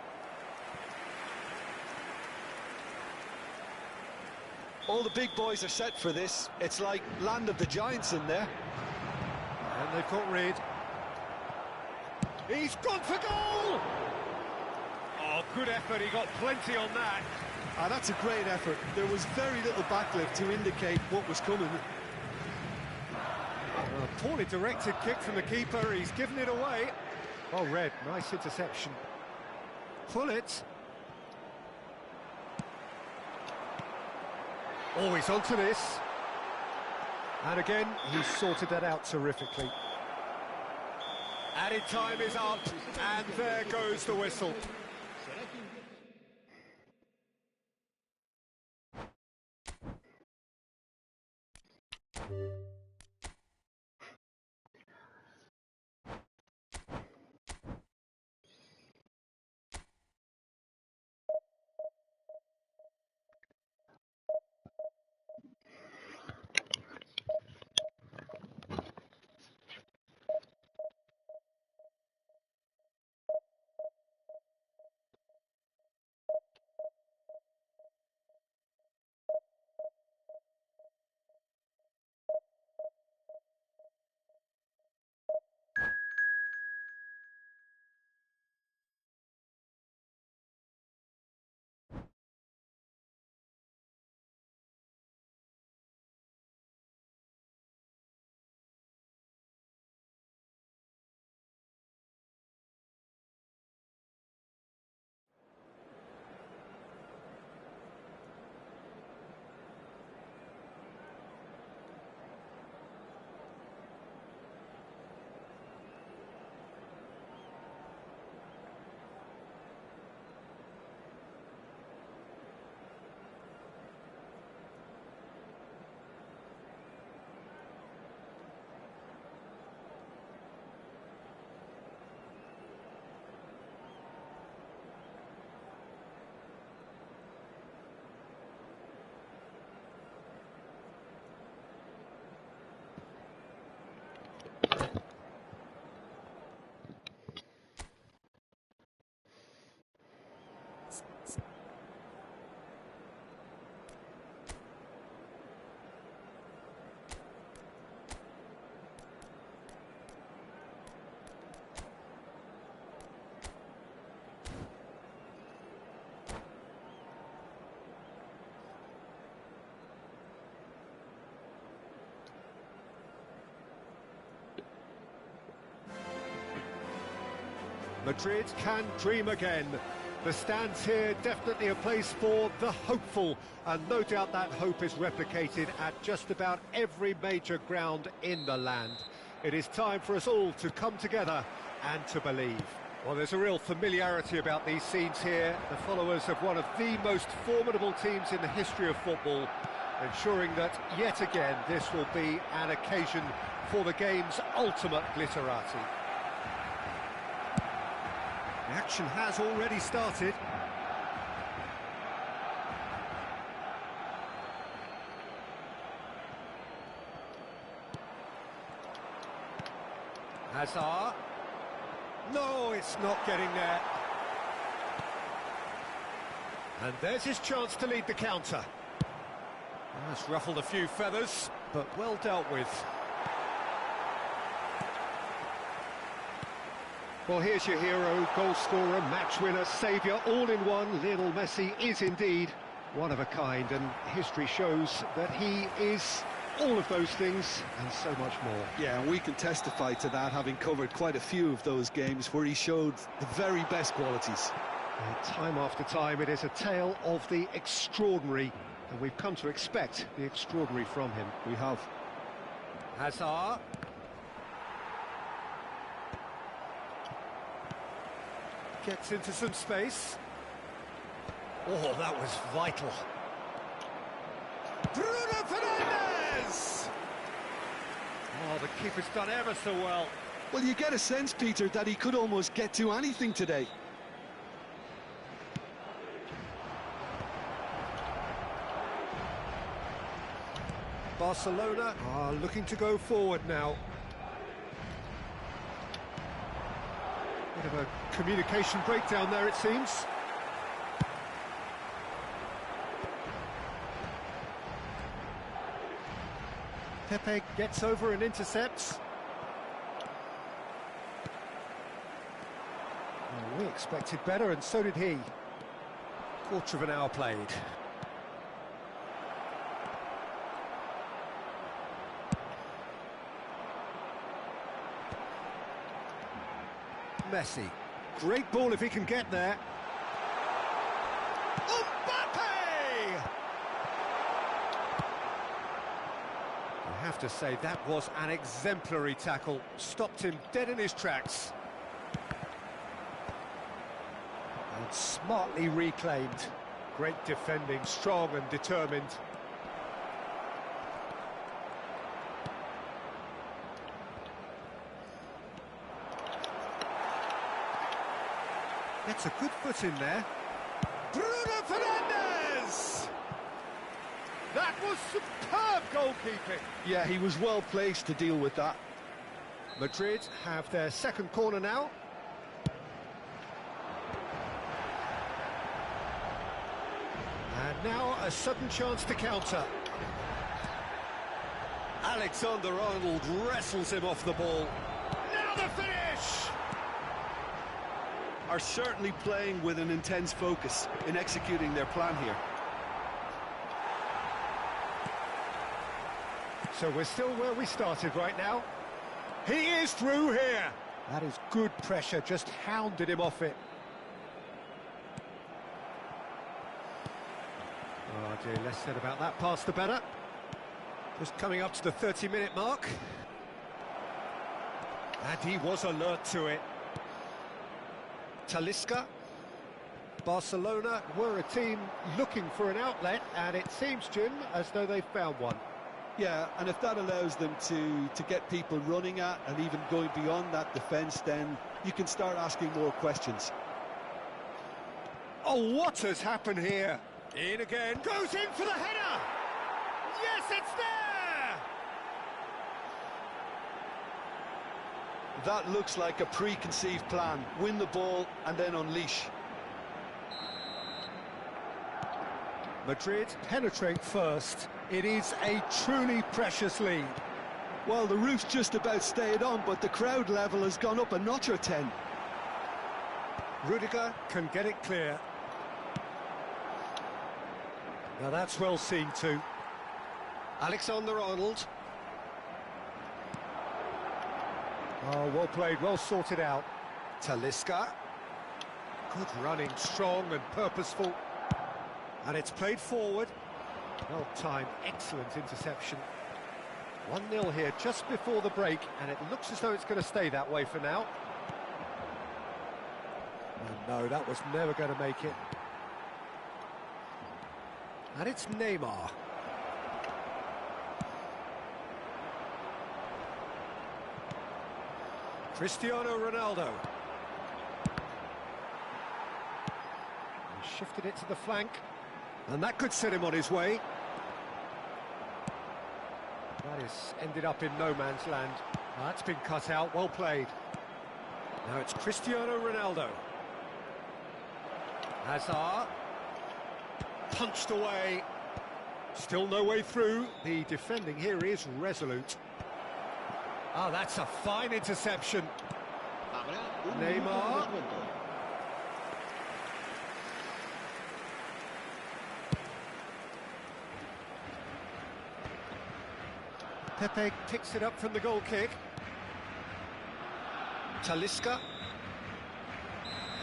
All the big boys are set for this. It's like land of the giants in there. And they've got rid. He's gone for goal! Oh, good effort, he got plenty on that. That's a great effort. There was very little backlift to indicate what was coming. A poorly directed kick from the keeper, he's given it away. Well read, nice interception. Hullet. Oh, he's onto this. And again, he's sorted that out terrifically. Added time is up, and there goes the whistle. Madrid can dream again. The stands here, definitely a place for the hopeful, and no doubt that hope is replicated at just about every major ground in the land. It is time for us all to come together and to believe. Well, there's a real familiarity about these scenes here, the followers of one of the most formidable teams in the history of football, ensuring that yet again this will be an occasion for the game's ultimate glitterati. The action has already started. Hazard. No, it's not getting there. And there's his chance to lead the counter. That's ruffled a few feathers, but well dealt with. Well, here's your hero, goal scorer, match winner, saviour, all in one. Lionel Messi is indeed one of a kind, and history shows that he is all of those things and so much more. Yeah, and we can testify to that, having covered quite a few of those games where he showed the very best qualities. And time after time, it is a tale of the extraordinary, and we've come to expect the extraordinary from him. We have. Hazard. Gets into some space. Oh, that was vital. Bruno Fernandes! Oh, the keeper's done ever so well. Well, you get a sense, Peter, that he could almost get to anything today. Barcelona are looking to go forward now. Bit of a communication breakdown there, it seems. Pepe gets over and intercepts. Well, we expected better, and so did he. Quarter of an hour played. Messi. Great ball if he can get there. Mbappe! have to say, that was an exemplary tackle. Stopped him dead in his tracks. And smartly reclaimed. Great defending, strong and determined. Gets a good foot in there. Bruno Fernandes! That was superb goalkeeping. Yeah, he was well placed to deal with that. Madrid have their second corner now. And now a sudden chance to counter. Alexander-Arnold wrestles him off the ball. Now the finish! Are certainly playing with an intense focus in executing their plan here. So we're still where we started right now. He is through here. That is good pressure, just hounded him off it. Oh dear, less said about that pass the better. Just coming up to the 30-minute mark. And he was alert to it. Talisca. Barcelona were a team looking for an outlet, and it seems, Jim, as though they've found one. Yeah, and if that allows them to get people running at and even going beyond that defence, then you can start asking more questions. Oh, what has happened here? In again, goes in for the header! Yes, it's there! That looks like a preconceived plan. Win the ball and then unleash. Madrid penetrate first. It is a truly precious lead. Well, the roof's just about stayed on, but the crowd level has gone up a notch or 10. Rudiger can get it clear. Now that's well seen too. Alexander-Arnold. Oh, well played, well sorted out. Talisca. Good running, strong and purposeful. And it's played forward. Well timed, excellent interception. 1-0 here just before the break, and it looks as though it's going to stay that way for now. And no, that was never going to make it. And it's Neymar. Cristiano Ronaldo. He shifted it to the flank, and that could set him on his way. That is ended up in no man's land. That's been cut out, well played. Now it's Cristiano Ronaldo. Hazard. Punched away. Still no way through. The defending here is resolute. Ah, that's a fine interception. Neymar. Pepe picks it up from the goal kick. Talisca.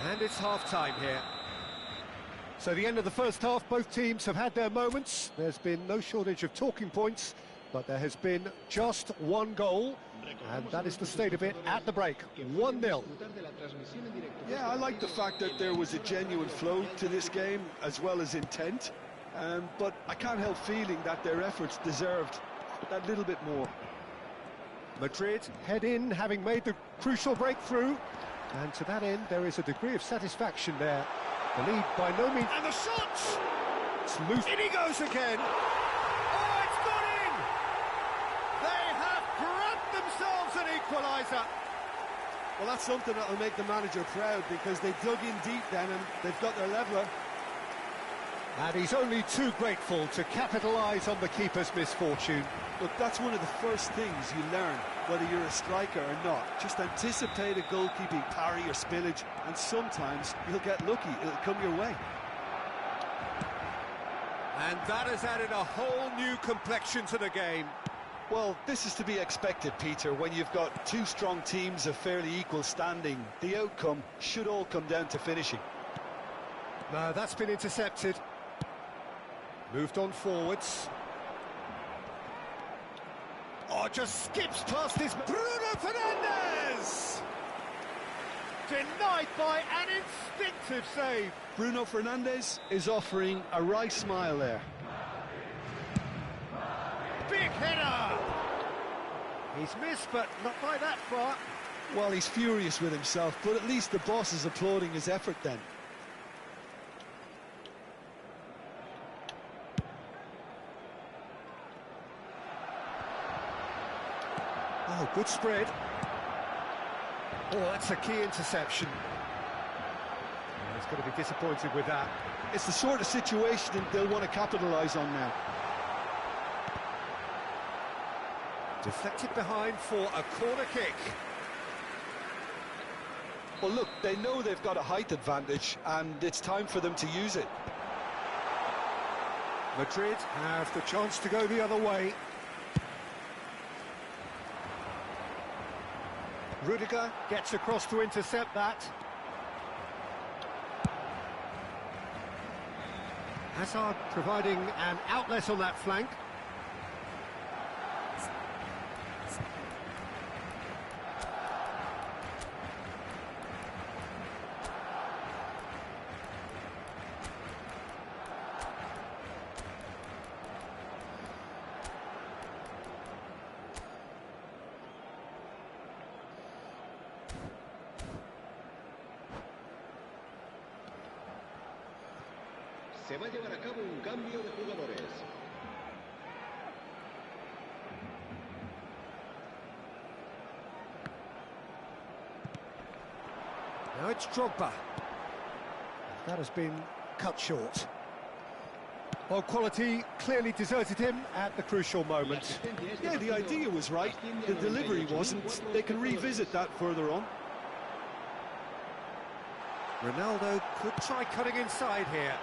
And it's half-time here. So the end of the first half, both teams have had their moments. There's been no shortage of talking points, but there has been just one goal, and that is the state of it at the break. 1-0. Yeah, I like the fact that there was a genuine flow to this game, as well as intent. But I can't help feeling that their efforts deserved that little bit more. Madrid head in, having made the crucial breakthrough, and to that end there is a degree of satisfaction there. The lead by no means... And the shot! It's loose. In he goes again! Oh, it's gone in! They have grabbed themselves an equaliser! Well, that's something that'll make the manager proud, because they dug in deep then and they've got their leveller. And he's only too grateful to capitalise on the keeper's misfortune. Look, that's one of the first things you learn, whether you're a striker or not. Just anticipate a goalkeeping parry or spillage, and sometimes you'll get lucky, it'll come your way. And that has added a whole new complexion to the game. Well, this is to be expected, Peter, when you've got two strong teams of fairly equal standing. The outcome should all come down to finishing. No, that's been intercepted. Moved on forwards. Oh, just skips past his... Bruno Fernandes! Denied by an instinctive save. Bruno Fernandes is offering a wry smile there. Big header! He's missed, but not by that far. Well, he's furious with himself, but at least the boss is applauding his effort then. Oh, good spread. Oh, that's a key interception. Oh, he's going to be disappointed with that. It's the sort of situation they'll want to capitalise on now. Deflected behind for a corner kick. Well, look, they know they've got a height advantage, and it's time for them to use it. Madrid have the chance to go the other way. Rudiger gets across to intercept that. Hazard providing an outlet on that flank. Se va a llevar a cabo un cambio de jugadores. Now it's Drogba. That has been cut short. Well, quality clearly deserted him at the crucial moment. Yeah, the idea was right. The delivery wasn't. They can revisit that further on. Ronaldo could try cutting inside here.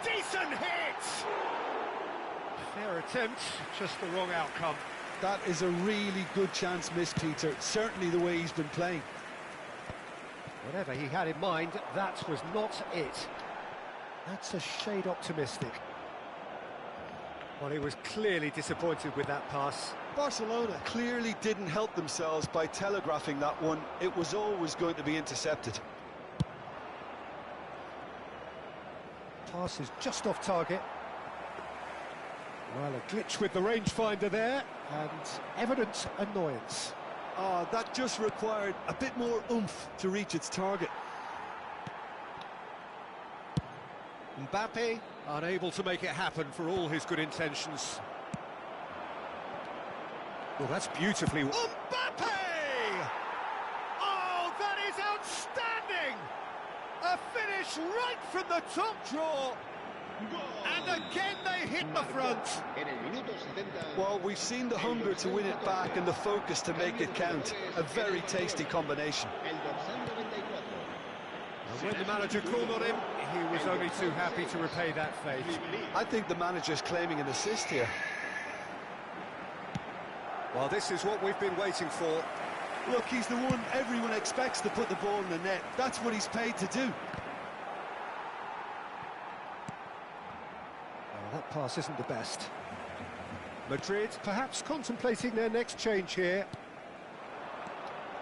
Decent hit! Fair attempt, just the wrong outcome. That is a really good chance missed, Peter. Certainly the way he's been playing. Whatever he had in mind, that was not it. That's a shade optimistic. Well, he was clearly disappointed with that pass. Barcelona clearly didn't help themselves by telegraphing that one. It was always going to be intercepted. Pass is just off target. Well, a glitch with the rangefinder there, and evident annoyance. Oh, that just required a bit more oomph to reach its target. Mbappe unable to make it happen for all his good intentions. Well, that's beautifully... Mbappe! Oh, that is outstanding! A finish right from the top draw. And again they hit the front. Well, we've seen the hunger to win it back and the focus to make it count. A very tasty combination. And when the manager called on him, he was only too happy to repay that fate. I think the manager's claiming an assist here. Well, this is what we've been waiting for. Look, he's the one everyone expects to put the ball in the net. That's what he's paid to do. That pass isn't the best. Madrid perhaps contemplating their next change here.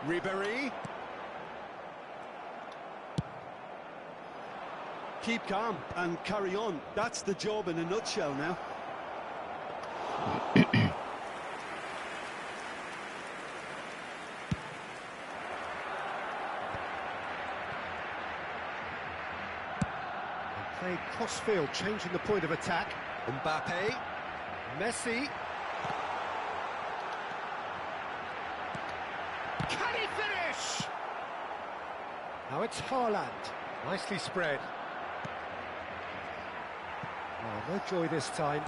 Ribéry. Keep calm and carry on. That's the job in a nutshell now. Play cross-field, changing the point of attack. Mbappe, Messi. Can he finish? Now it's Haaland, nicely spread. Oh, no joy this time.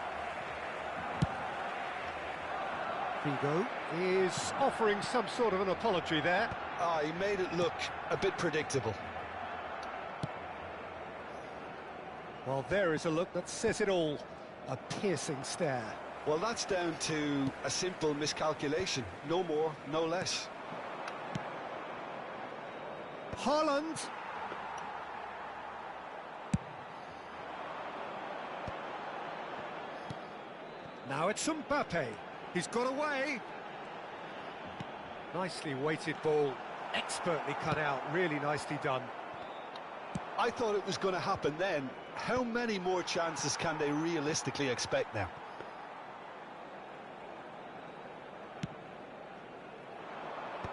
Figo is offering some sort of an apology there. He made it look a bit predictable. Well, there is a look that says it all. A piercing stare. Well, that's down to a simple miscalculation. No more, no less. Haaland. Now it's Mbappe. He's got away. Nicely weighted ball. Expertly cut out. Really nicely done. I thought it was going to happen then. How many more chances can they realistically expect now?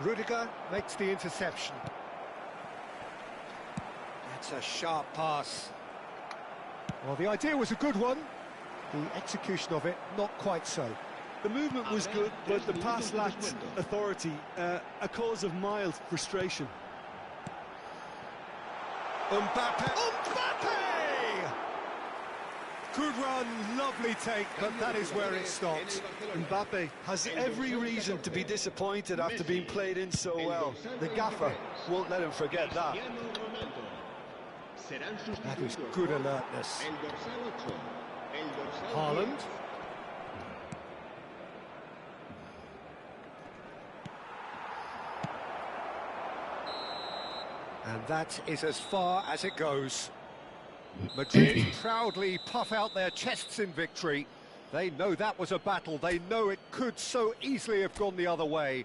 Rudiger makes the interception. That's a sharp pass. Well, the idea was a good one. The execution of it, not quite so. The movement was good, but the pass lacked authority, a cause of mild frustration. Mbappe! Good run, lovely take, but that is where it stopped. Mbappe has every reason to be disappointed after being played in so well. The gaffer won't let him forget that. That is good alertness. Haaland. And that is as far as it goes. Madrid proudly puff out their chests in victory. They know that was a battle. They know it could so easily have gone the other way.